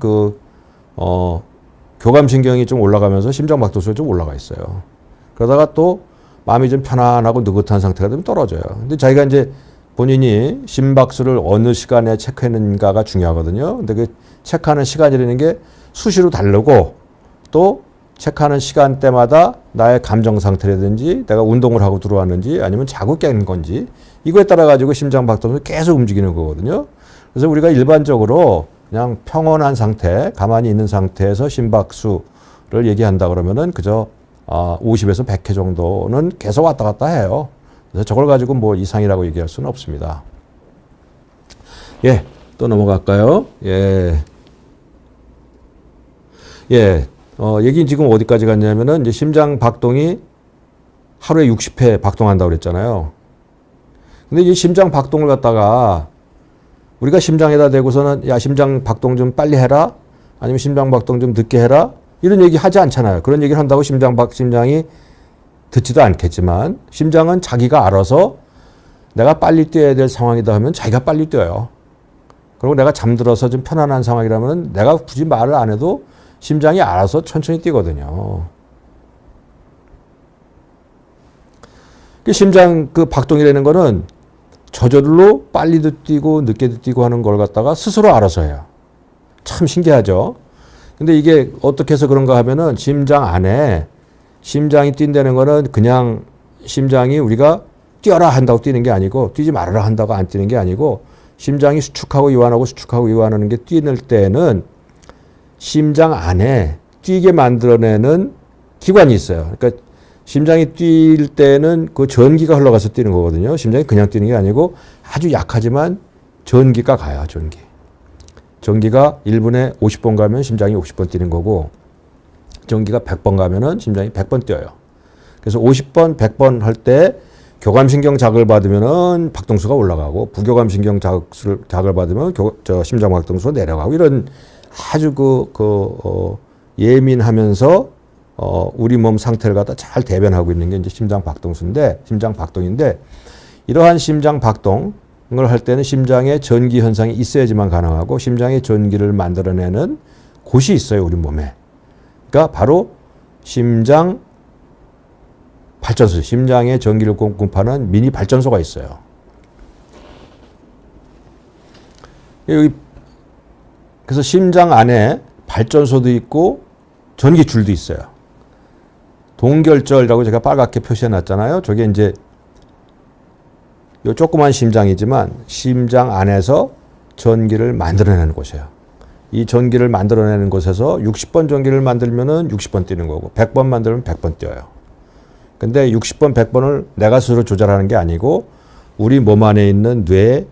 교감신경이 좀 올라가면서 심장 박동수가 좀 올라가 있어요. 그러다가 또 마음이 좀 편안하고 느긋한 상태가 되면 떨어져요. 근데 자기가 이제 본인이 심박수를 어느 시간에 체크했는가가 중요하거든요. 근데 그 체크하는 시간이라는 게 수시로 다르고 또 체크하는 시간대마다 나의 감정 상태라든지 내가 운동을 하고 들어왔는지 아니면 자고 깬 건지 이거에 따라 가지고 심장 박동이 계속 움직이는 거거든요. 그래서 우리가 일반적으로 그냥 평온한 상태, 가만히 있는 상태에서 심박수를 얘기한다 그러면은 그저 50에서 100회 정도는 계속 왔다 갔다 해요. 그래서 저걸 가지고 뭐 이상이라고 얘기할 수는 없습니다. 예, 또 넘어갈까요? 예. 얘기 지금 어디까지 갔냐면은 이제 심장 박동이 하루에 60회 박동한다고 그랬잖아요. 근데 이 심장 박동을 갖다가 우리가 심장에다 대고서는 야, 심장 박동 좀 빨리 해라. 아니면 심장 박동 좀 늦게 해라. 이런 얘기 하지 않잖아요. 그런 얘기를 한다고 심장이 듣지도 않겠지만 심장은 자기가 알아서 내가 빨리 뛰어야 될 상황이다 하면 자기가 빨리 뛰어요. 그리고 내가 잠들어서 좀 편안한 상황이라면 내가 굳이 말을 안 해도 심장이 알아서 천천히 뛰거든요. 심장 박동이라는 거는 저절로 빨리도 뛰고 늦게도 뛰고 하는 걸 갖다가 스스로 알아서 해요. 참 신기하죠. 근데 이게 어떻게 해서 그런가 하면은 심장 안에 심장이 뛴다는 거는 그냥 심장이 우리가 뛰어라 한다고 뛰는 게 아니고 뛰지 말아라 한다고 안 뛰는 게 아니고 심장이 수축하고 이완하고 수축하고 이완하는 게 뛰는 때는 심장 안에 뛰게 만들어내는 기관이 있어요. 그러니까 심장이 뛸 때는 그 전기가 흘러가서 뛰는 거거든요. 심장이 그냥 뛰는 게 아니고 아주 약하지만 전기가 가요. 전기가 1분에 50번 가면 심장이 50번 뛰는 거고 전기가 100번 가면은 심장이 100번 뛰어요. 그래서 50번, 100번 할 때 교감신경 자극을 받으면은 박동수가 올라가고 부교감신경 자극을 받으면 심장 박동수가 내려가고 이런 아주 예민하면서 우리 몸 상태를 갖다 잘 대변하고 있는 게 이제 심장 박동인데 이러한 심장 박동을 할 때는 심장에 전기 현상이 있어야지만 가능하고 심장의 전기를 만들어내는 곳이 있어요, 우리 몸에. 그러니까 바로 심장 발전소, 심장에 전기를 공급하는 미니 발전소가 있어요. 여기 그래서 심장 안에 발전소도 있고 전기줄도 있어요. 동결절이라고 제가 빨갛게 표시해 놨잖아요. 저게 이제 요 조그만 심장이지만 심장 안에서 전기를 만들어내는 곳이에요. 이 전기를 만들어내는 곳에서 60번 전기를 만들면은 60번 뛰는 거고 100번 만들면 100번 뛰어요. 근데 60번, 100번을 내가 스스로 조절하는 게 아니고 우리 몸 안에 있는 뇌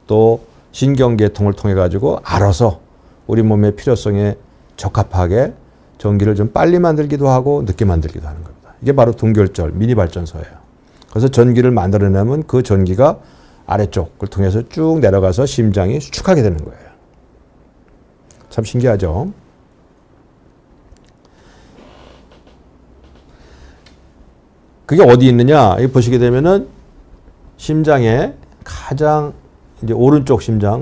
또 신경계통을 통해 가지고 알아서 우리 몸의 필요성에 적합하게 전기를 좀 빨리 만들기도 하고 늦게 만들기도 하는 겁니다. 이게 바로 동결절, 미니 발전소예요. 그래서 전기를 만들어내면 그 전기가 아래쪽을 통해서 쭉 내려가서 심장이 수축하게 되는 거예요. 참 신기하죠? 그게 어디 있느냐? 여기 보시게 되면은 심장의 가장 이제 오른쪽 심장,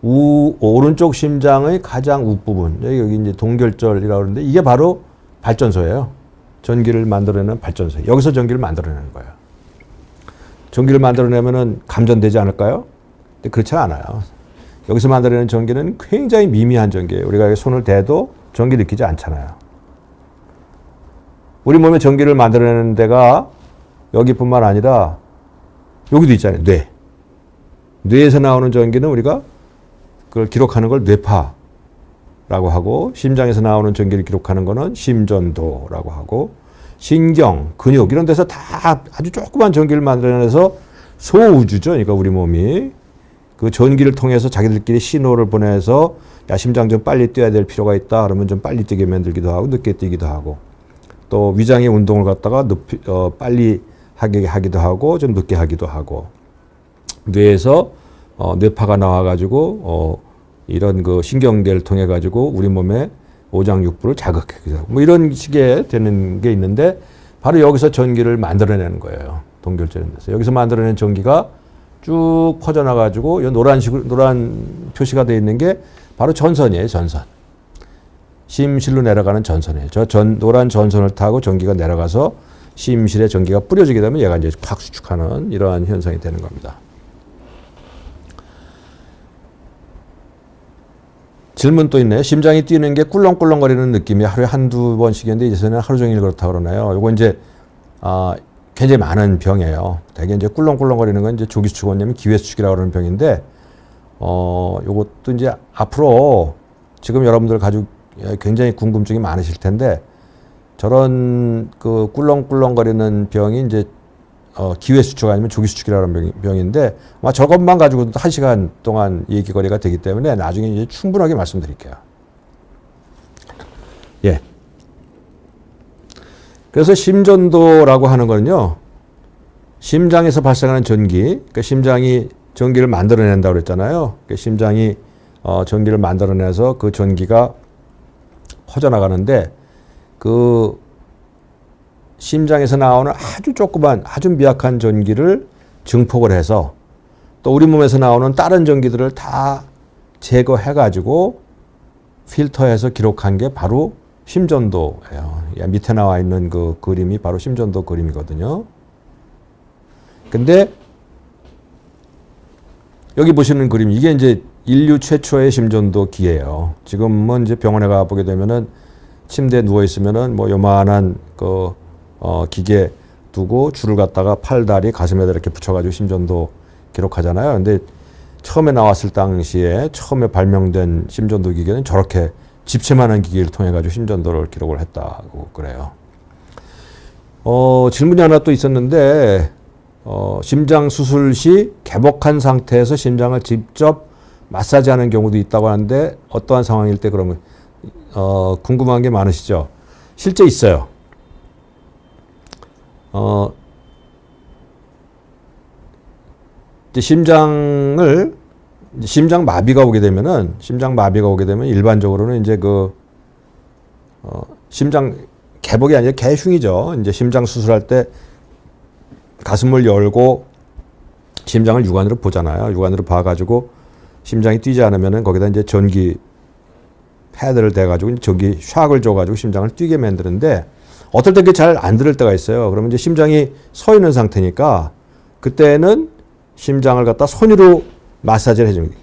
오른쪽 심장의 가장 윗부분. 여기 이제 동결절이라고 그러는데 이게 바로 발전소예요. 전기를 만들어내는 발전소. 여기서 전기를 만들어내는 거예요. 전기를 만들어내면은 감전되지 않을까요? 근데 그렇지 않아요. 여기서 만들어내는 전기는 굉장히 미미한 전기예요. 우리가 손을 대도 전기 느끼지 않잖아요. 우리 몸에 전기를 만들어내는 데가 여기뿐만 아니라 여기도 있잖아요. 뇌. 뇌에서 나오는 전기는 우리가 그걸 기록하는 걸 뇌파라고 하고 심장에서 나오는 전기를 기록하는 거는 심전도라고 하고 신경, 근육 이런 데서 다 아주 조그만 전기를 만들어내서 소우주죠. 그러니까 우리 몸이 그 전기를 통해서 자기들끼리 신호를 보내서 야 심장 좀 빨리 뛰어야 될 필요가 있다. 그러면 좀 빨리 뛰게 만들기도 하고 늦게 뛰기도 하고 또 위장의 운동을 갖다가 빨리 하게 하기도 하고 좀 늦게 하기도 하고 뇌에서 뇌파가 나와가지고 이런 그 신경계를 통해 가지고 우리 몸의 오장육부를 자극하기도 하고 뭐 이런 식의 되는 게 있는데 바로 여기서 전기를 만들어내는 거예요. 동결절에서 여기서 만들어낸 전기가 쭉 퍼져나가지고 이 노란 표시가 되어 있는 게 바로 전선이에요. 전선. 심실로 내려가는 전선이에요. 노란 전선을 타고 전기가 내려가서 심실에 전기가 뿌려지게 되면 얘가 이제 확 수축하는 이러한 현상이 되는 겁니다. 질문 또 있네요. 심장이 뛰는 게 꿀렁꿀렁거리는 느낌이 하루에 한두 번씩인데 이제는 하루 종일 그렇다고 그러나요? 요거 이제 굉장히 많은 병이에요. 대개 이제 꿀렁꿀렁거리는 건 이제 조기수축 원념이 기회수축이라고 그러는 병인데 요것도 이제 앞으로 지금 여러분들 가지고 굉장히 궁금증이 많으실 텐데 저런 그 꿀렁꿀렁거리는 병이 이제 기회수축 아니면 조기수축이라는 병인데 아마 저것만 가지고도 1시간 동안 얘기거리가 되기 때문에 나중에 이제 충분하게 말씀드릴게요. 예. 그래서 심전도라고 하는 거는요, 심장에서 발생하는 전기, 그러니까 심장이 전기를 만들어낸다고 그랬잖아요. 그러니까 심장이 전기를 만들어내서 그 전기가 퍼져나가는데 그 심장에서 나오는 아주 조그만 아주 미약한 전기를 증폭을 해서 또 우리 몸에서 나오는 다른 전기들을 다 제거해 가지고 필터해서 기록한 게 바로 심전도예요. 밑에 나와 있는 그 그림이 바로 심전도 그림이거든요. 근데 여기 보시는 그림 이게 이제 인류 최초의 심전도기예요. 지금은 이제 병원에 가 보게 되면은 침대에 누워 있으면은 뭐 요만한 그 기계 두고 줄을 갖다가 팔, 다리, 가슴에다 이렇게 붙여가지고 심전도 기록하잖아요. 근데 처음에 나왔을 당시에 처음에 발명된 심전도 기계는 저렇게 집체만한 기계를 통해 가지고 심전도를 기록을 했다고 그래요. 질문이 하나 또 있었는데 심장 수술 시 개복한 상태에서 심장을 직접 마사지하는 경우도 있다고 하는데 어떠한 상황일 때 그러면 궁금한 게 많으시죠? 실제 있어요. 이제 심장 마비가 오게 되면 일반적으로는 이제 심장 개복이 아니라 개흉이죠. 이제 심장 수술할 때 가슴을 열고 심장을 육안으로 보잖아요. 육안으로 봐가지고 심장이 뛰지 않으면은 거기다 이제 전기 패드를 대가지고 전기 샥을 줘가지고 심장을 뛰게 만드는데 어떨 때 그게 잘 안 들을 때가 있어요. 그러면 이제 심장이 서 있는 상태니까 그때는 심장을 갖다 손으로 마사지를 해줍니다.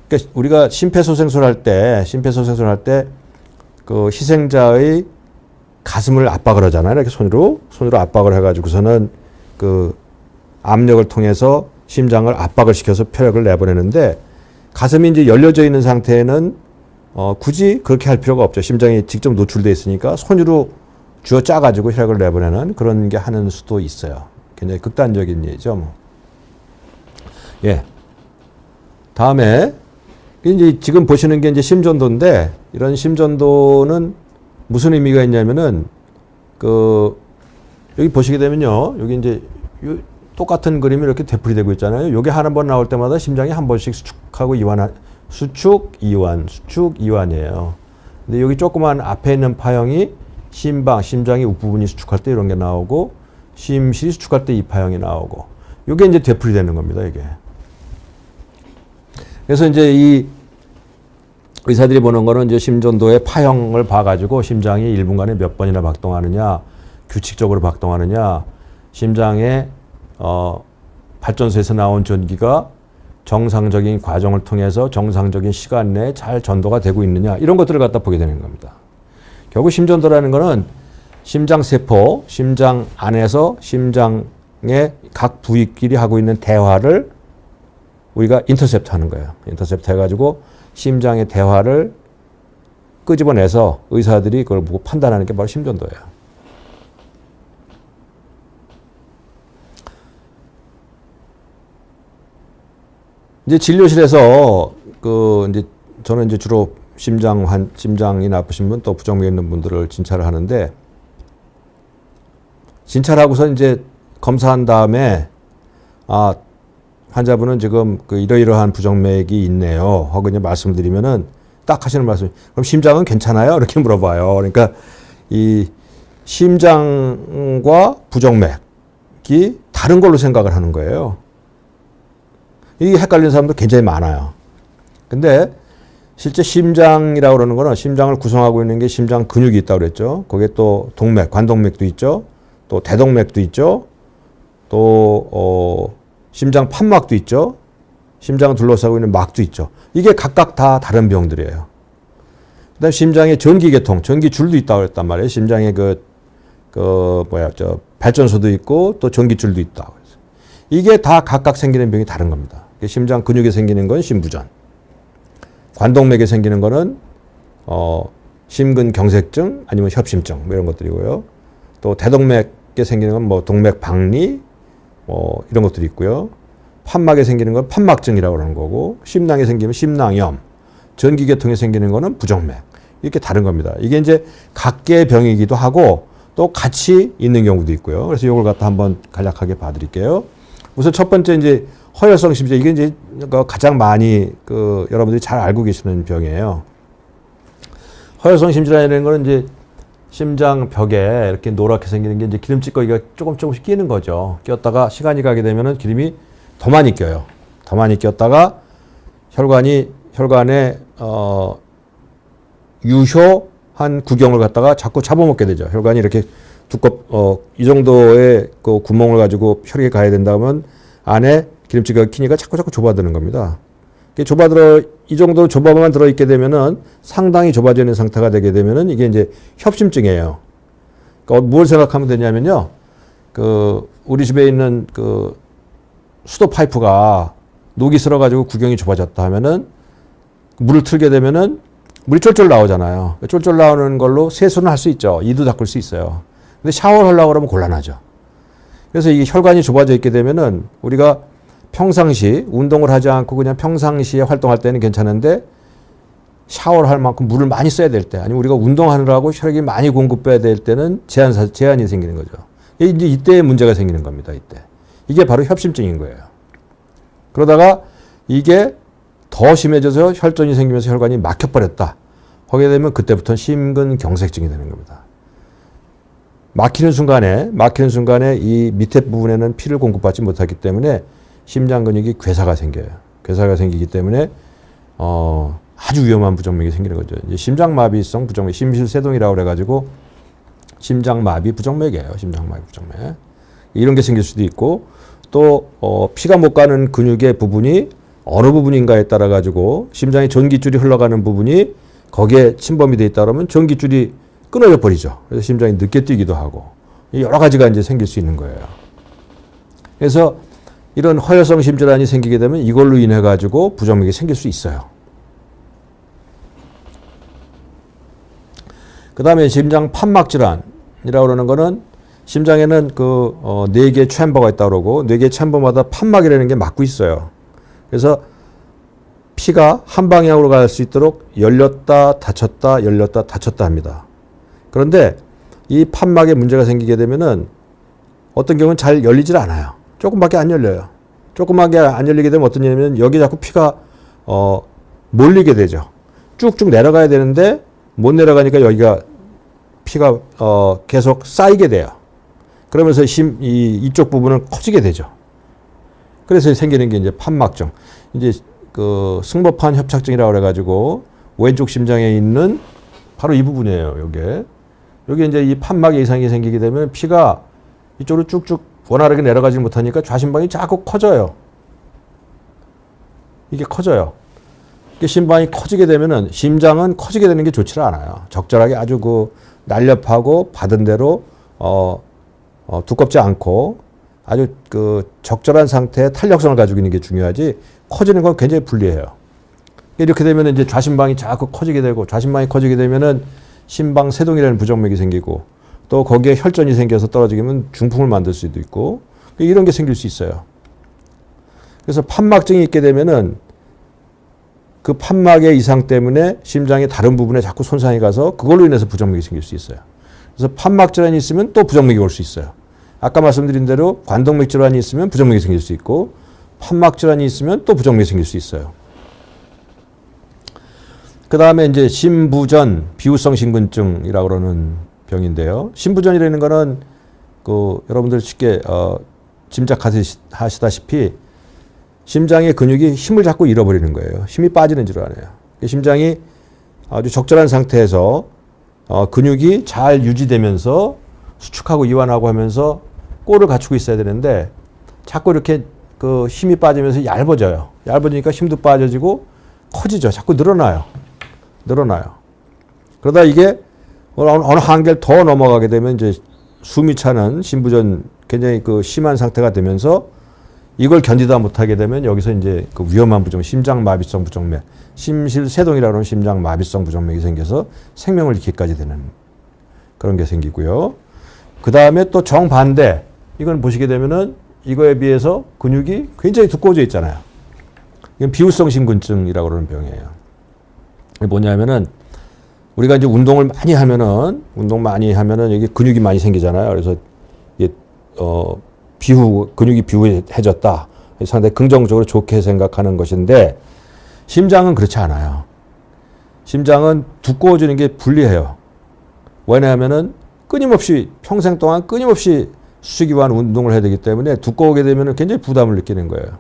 그러니까 우리가 심폐소생술 할 때 그 희생자의 가슴을 압박을 하잖아요. 이렇게 손으로 압박을 해가지고서는 그 압력을 통해서 심장을 압박을 시켜서 혈액을 내보내는데 가슴이 이제 열려져 있는 상태에는 굳이 그렇게 할 필요가 없죠. 심장이 직접 노출돼 있으니까 손으로 쥐어 짜가지고 혈액을 내보내는 그런 게 하는 수도 있어요. 굉장히 극단적인 예죠. 뭐. 예. 다음에 이제 지금 보시는 게 이제 심전도인데 이런 심전도는 무슨 의미가 있냐면은 여기 보시게 되면요. 여기 이제 똑같은 그림이 이렇게 되풀이되고 있잖아요. 요게 한 번 나올 때마다 심장이 한 번씩 수축하고 수축, 이완이에요. 근데 여기 조그만 앞에 있는 파형이 심장의 윗부분이 수축할 때 이런 게 나오고 심실이 수축할 때 이 파형이 나오고 요게 이제 되풀이되는 겁니다, 이게. 그래서 이제 이 의사들이 보는 거는 이제 심전도의 파형을 봐가지고 심장이 1분간에 몇 번이나 박동하느냐, 규칙적으로 박동하느냐, 심장의 발전소에서 나온 전기가 정상적인 과정을 통해서 정상적인 시간 내에 잘 전도가 되고 있느냐 이런 것들을 갖다 보게 되는 겁니다. 결국 심전도라는 거는 심장세포, 심장 안에서 심장의 각 부위끼리 하고 있는 대화를 우리가 인터셉트 하는 거예요. 인터셉트 해가지고 심장의 대화를 끄집어내서 의사들이 그걸 보고 판단하는 게 바로 심전도예요. 이제 진료실에서 이제 저는 이제 주로 심장이 나쁘신 분 또 부정맥 있는 분들을 진찰을 하는데 진찰하고서 이제 검사한 다음에 환자분은 지금 이러이러한 부정맥이 있네요 하고 이제 말씀드리면은 딱 하시는 말씀이 그럼 심장은 괜찮아요? 이렇게 물어봐요. 그러니까 이 심장과 부정맥이 다른 걸로 생각을 하는 거예요. 이게 헷갈리는 사람도 굉장히 많아요. 근데 실제 심장이라고 그러는 거는 심장을 구성하고 있는 게 심장 근육이 있다고 그랬죠. 거기에 또 동맥, 관동맥도 있죠. 또 대동맥도 있죠. 또 심장 판막도 있죠. 심장을 둘러싸고 있는 막도 있죠. 이게 각각 다 다른 병들이에요. 그다음에 심장에 전기계통, 전기줄도 있다고 그랬단 말이에요. 심장에 발전소도 있고 또 전기줄도 있다고 그랬어요. 이게 다 각각 생기는 병이 다른 겁니다. 심장 근육에 생기는 건 심부전, 관동맥에 생기는 거는 심근경색증 아니면 협심증 뭐 이런 것들이고요. 또 대동맥에 생기는 건 뭐 동맥박리 이런 것들이 있고요. 판막에 생기는 건 판막증이라고 그러는 거고 심낭에 생기면 심낭염, 전기계통에 생기는 거는 부정맥 이렇게 다른 겁니다. 이게 이제 각계의 병이기도 하고 또 같이 있는 경우도 있고요. 그래서 이걸 갖다 한번 간략하게 봐드릴게요. 우선 첫 번째 이제 허혈성 심장 이게 이제 가장 많이 여러분들이 잘 알고 계시는 병이에요. 허혈성 심장이라는 거는 이제 심장 벽에 이렇게 노랗게 생기는 게 이제 기름찌꺼기가 조금씩 끼는 거죠. 꼈다가 시간이 가게 되면은 기름이 더 많이 껴요. 더 많이 꼈다가 혈관에 유효한 구경을 갖다가 자꾸 잡아먹게 되죠. 혈관이 이렇게 이 정도의 그 구멍을 가지고 혈액이 가야 된다면 안에 기름찌개가 키니까 자꾸 좁아드는 겁니다. 이 정도 좁아만 들어있게 되면은 상당히 좁아져 있는 상태가 되게 되면은 이게 이제 협심증이에요. 그러니까 뭘 생각하면 되냐면요. 우리 집에 있는 수도 파이프가 녹이 슬어가지고 구경이 좁아졌다 하면은 물을 틀게 되면은 물이 쫄쫄 나오잖아요. 쫄쫄 나오는 걸로 세수는 할 수 있죠. 이도 닦을 수 있어요. 근데 샤워를 하려고 그러면 곤란하죠. 그래서 이게 혈관이 좁아져 있게 되면은 우리가 평상시 운동을 하지 않고 그냥 평상시에 활동할 때는 괜찮은데 샤워를 할 만큼 물을 많이 써야 될 때, 아니면 우리가 운동하느라고 혈액이 많이 공급돼야 될 때는 제한이 생기는 거죠. 이제 이때 문제가 생기는 겁니다. 이때. 이게 바로 협심증인 거예요. 그러다가 이게 더 심해져서 혈전이 생기면서 혈관이 막혀버렸다 하게 되면 그때부터는 심근경색증이 되는 겁니다. 막히는 순간에 이 밑에 부분에는 피를 공급받지 못하기 때문에 심장 근육이 괴사가 생겨요. 괴사가 생기기 때문에 아주 위험한 부정맥이 생기는 거죠. 이제 심장마비성 부정맥, 심실세동이라고 그래가지고 심장마비 부정맥이에요. 심장마비 부정맥. 이런 게 생길 수도 있고, 또 피가 못 가는 근육의 부분이 어느 부분인가에 따라 가지고 심장의 전기줄이 흘러가는 부분이 거기에 침범이 돼 있다 그러면 전기줄이 끊어져 버리죠. 그래서 심장이 늦게 뛰기도 하고 여러 가지가 이제 생길 수 있는 거예요. 그래서 이런 허혈성 심질환이 생기게 되면 이걸로 인해 가지고 부정맥이 생길 수 있어요. 그 다음에 심장 판막 질환이라고 그러는 거는 심장에는 네 개의 챔버가 있다고 그러고 네 개의 챔버마다 판막이라는 게 막고 있어요. 그래서 피가 한 방향으로 갈 수 있도록 열렸다 닫혔다 열렸다 닫혔다 합니다. 그런데 이 판막에 문제가 생기게 되면은 어떤 경우는 잘 열리질 않아요. 조금밖에 안 열려요. 조금밖에 안 열리게 되면 어떤 일이냐면 여기 자꾸 피가 몰리게 되죠. 쭉쭉 내려가야 되는데 못 내려가니까 여기가 피가 계속 쌓이게 돼요. 그러면서 이쪽 부분은 커지게 되죠. 그래서 생기는 게 이제 판막증. 이제 승모판 협착증이라고 그래가지고 왼쪽 심장에 있는 바로 이 부분이에요. 여기 이제 이 판막에 이상이 생기게 되면 피가 이쪽으로 쭉쭉 원활하게 내려가지 못하니까 좌심방이 자꾸 커져요. 이게 커져요. 이게 심방이 커지게 되면은 심장은 커지게 되는 게 좋지를 않아요. 적절하게 아주 날렵하고 받은 대로 두껍지 않고 아주 적절한 상태의 탄력성을 가지고 있는 게 중요하지 커지는 건 굉장히 불리해요. 이렇게 되면 이제 좌심방이 자꾸 커지게 되고 좌심방이 커지게 되면은 심방세동이라는 부정맥이 생기고 또 거기에 혈전이 생겨서 떨어지게 되면 중풍을 만들 수도 있고 이런 게 생길 수 있어요. 그래서 판막증이 있게 되면은 그 판막의 이상 때문에 심장의 다른 부분에 자꾸 손상이 가서 그걸로 인해서 부정맥이 생길 수 있어요. 그래서 판막 질환이 있으면 또 부정맥이 올 수 있어요. 아까 말씀드린 대로 관동맥 질환이 있으면 부정맥이 생길 수 있고 판막 질환이 있으면 또 부정맥이 생길 수 있어요. 그 다음에 이제 심부전, 비후성 심근증이라고 그러는 병인데요. 심부전이라는 거는 여러분들 쉽게 짐작하시다시피 심장의 근육이 힘을 자꾸 잃어버리는 거예요. 힘이 빠지는 질환이에요. 심장이 아주 적절한 상태에서 근육이 잘 유지되면서 수축하고 이완하고 하면서 꼴을 갖추고 있어야 되는데 자꾸 이렇게 힘이 빠지면서 얇아져요. 얇아지니까 힘도 빠져지고 커지죠. 자꾸 늘어나요. 그러다 이게 어느 한계를 더 넘어가게 되면 이제 숨이 차는 심부전 굉장히 심한 상태가 되면서 이걸 견디다 못하게 되면 여기서 이제 위험한 부정, 심장마비성 부정맥, 심실세동이라고 하는 심장마비성 부정맥이 생겨서 생명을 잃기까지 되는 그런 게 생기고요. 그 다음에 또 정반대, 이건 보시게 되면은 이거에 비해서 근육이 굉장히 두꺼워져 있잖아요. 이건 비후성 심근증이라고 그러는 병이에요. 이게 뭐냐면은 우리가 이제 운동을 많이 하면은 여기 근육이 많이 생기잖아요. 그래서 이게 근육이 비후해졌다. 상당히 긍정적으로 좋게 생각하는 것인데 심장은 그렇지 않아요. 심장은 두꺼워지는 게 불리해요. 왜냐하면은 평생 동안 끊임없이 수직이완 운동을 해야 되기 때문에 두꺼우게 되면 굉장히 부담을 느끼는 거예요.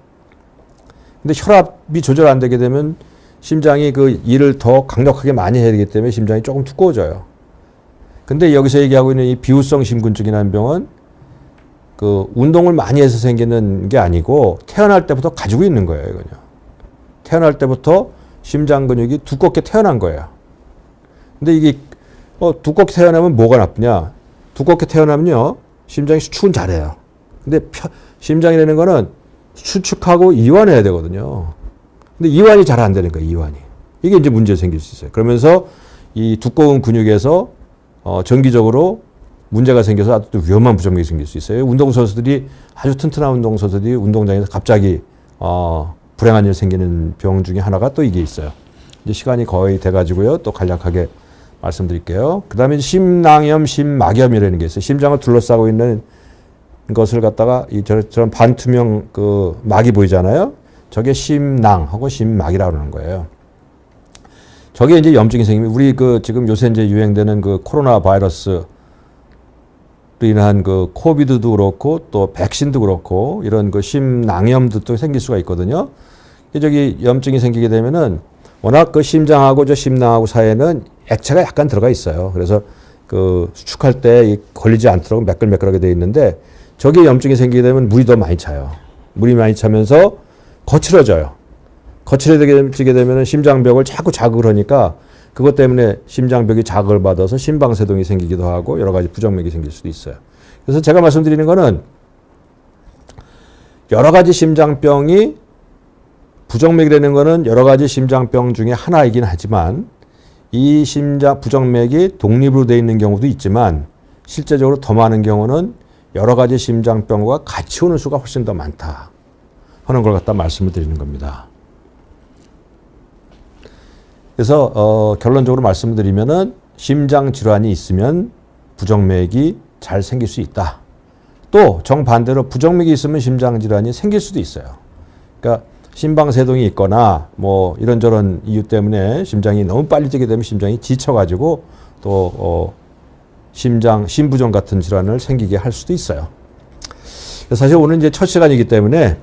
근데 혈압이 조절 안 되게 되면 심장이 일을 더 강력하게 많이 해야 되기 때문에 심장이 조금 두꺼워져요. 근데 여기서 얘기하고 있는 이 비후성 심근증이라는 병은 운동을 많이 해서 생기는 게 아니고 태어날 때부터 가지고 있는 거예요, 이거요. 태어날 때부터 심장 근육이 두껍게 태어난 거예요. 근데 이게 두껍게 태어나면 뭐가 나쁘냐? 두껍게 태어나면요, 심장이 수축은 잘해요. 근데 심장이라는 거는 수축하고 이완해야 되거든요. 근데 이완이 잘 안 되는 거예요, 이완이. 이게 이제 문제 생길 수 있어요. 그러면서 이 두꺼운 근육에서 정기적으로 문제가 생겨서 아주 또 위험한 부정맥이 생길 수 있어요. 운동선수들이 아주 튼튼한 운동선수들이 운동장에서 갑자기 불행한 일 생기는 병 중에 하나가 또 이게 있어요. 이제 시간이 거의 돼가지고요. 또 간략하게 말씀드릴게요. 그 다음에 심낭염, 심막염이라는 게 있어요. 심장을 둘러싸고 있는 것을 갖다가 저런 반투명 그 막이 보이잖아요. 저게 심낭하고 심막이라고 하는 거예요. 저게 이제 염증이 생기면 우리 그 지금 요새 이제 유행되는 그 코로나 바이러스로 인한 그 코비드도 그렇고 또 백신도 그렇고 이런 그 심낭염도 또 생길 수가 있거든요. 저기 염증이 생기게 되면은 워낙 그 심장하고 저 심낭하고 사이에는 액체가 약간 들어가 있어요. 그래서 그 수축할 때 걸리지 않도록 매끌매끌하게 되어 있는데 저게 염증이 생기게 되면 물이 더 많이 차요. 물이 많이 차면서 거칠어져요. 거칠어지게 되면 심장벽을 자꾸 자극을 하니까 그것 때문에 심장벽이 자극을 받아서 심방세동이 생기기도 하고 여러 가지 부정맥이 생길 수도 있어요. 그래서 제가 말씀드리는 거는 여러 가지 심장병이 부정맥이라는 거는 여러 가지 심장병 중에 하나이긴 하지만 이 부정맥이 독립으로 되어 있는 경우도 있지만 실제적으로 더 많은 경우는 여러 가지 심장병과 같이 오는 수가 훨씬 더 많다 하는 걸 갖다 말씀을 드리는 겁니다. 그래서 결론적으로 말씀을 드리면은 심장 질환이 있으면 부정맥이 잘 생길 수 있다. 또 정반대로 부정맥이 있으면 심장 질환이 생길 수도 있어요. 그러니까 심방세동이 있거나 뭐 이런저런 이유 때문에 심장이 너무 빨리 뛰게 되면 심장이 지쳐가지고 또 심부전 같은 질환을 생기게 할 수도 있어요. 사실 오늘 이제 첫 시간이기 때문에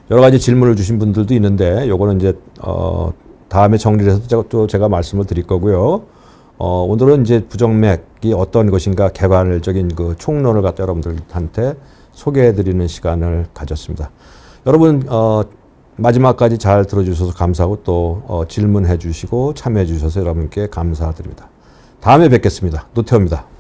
여러 가지 질문을 주신 분들도 있는데 요거는 이제 다음에 정리를 해서 또 제가 말씀을 드릴 거고요. 오늘은 이제 부정맥이 어떤 것인가 개발적인 그 총론을 갖다 여러분들한테 소개해 드리는 시간을 가졌습니다. 여러분 마지막까지 잘 들어주셔서 감사하고 또 질문해 주시고 참여해 주셔서 여러분께 감사드립니다. 다음에 뵙겠습니다. 노태우입니다.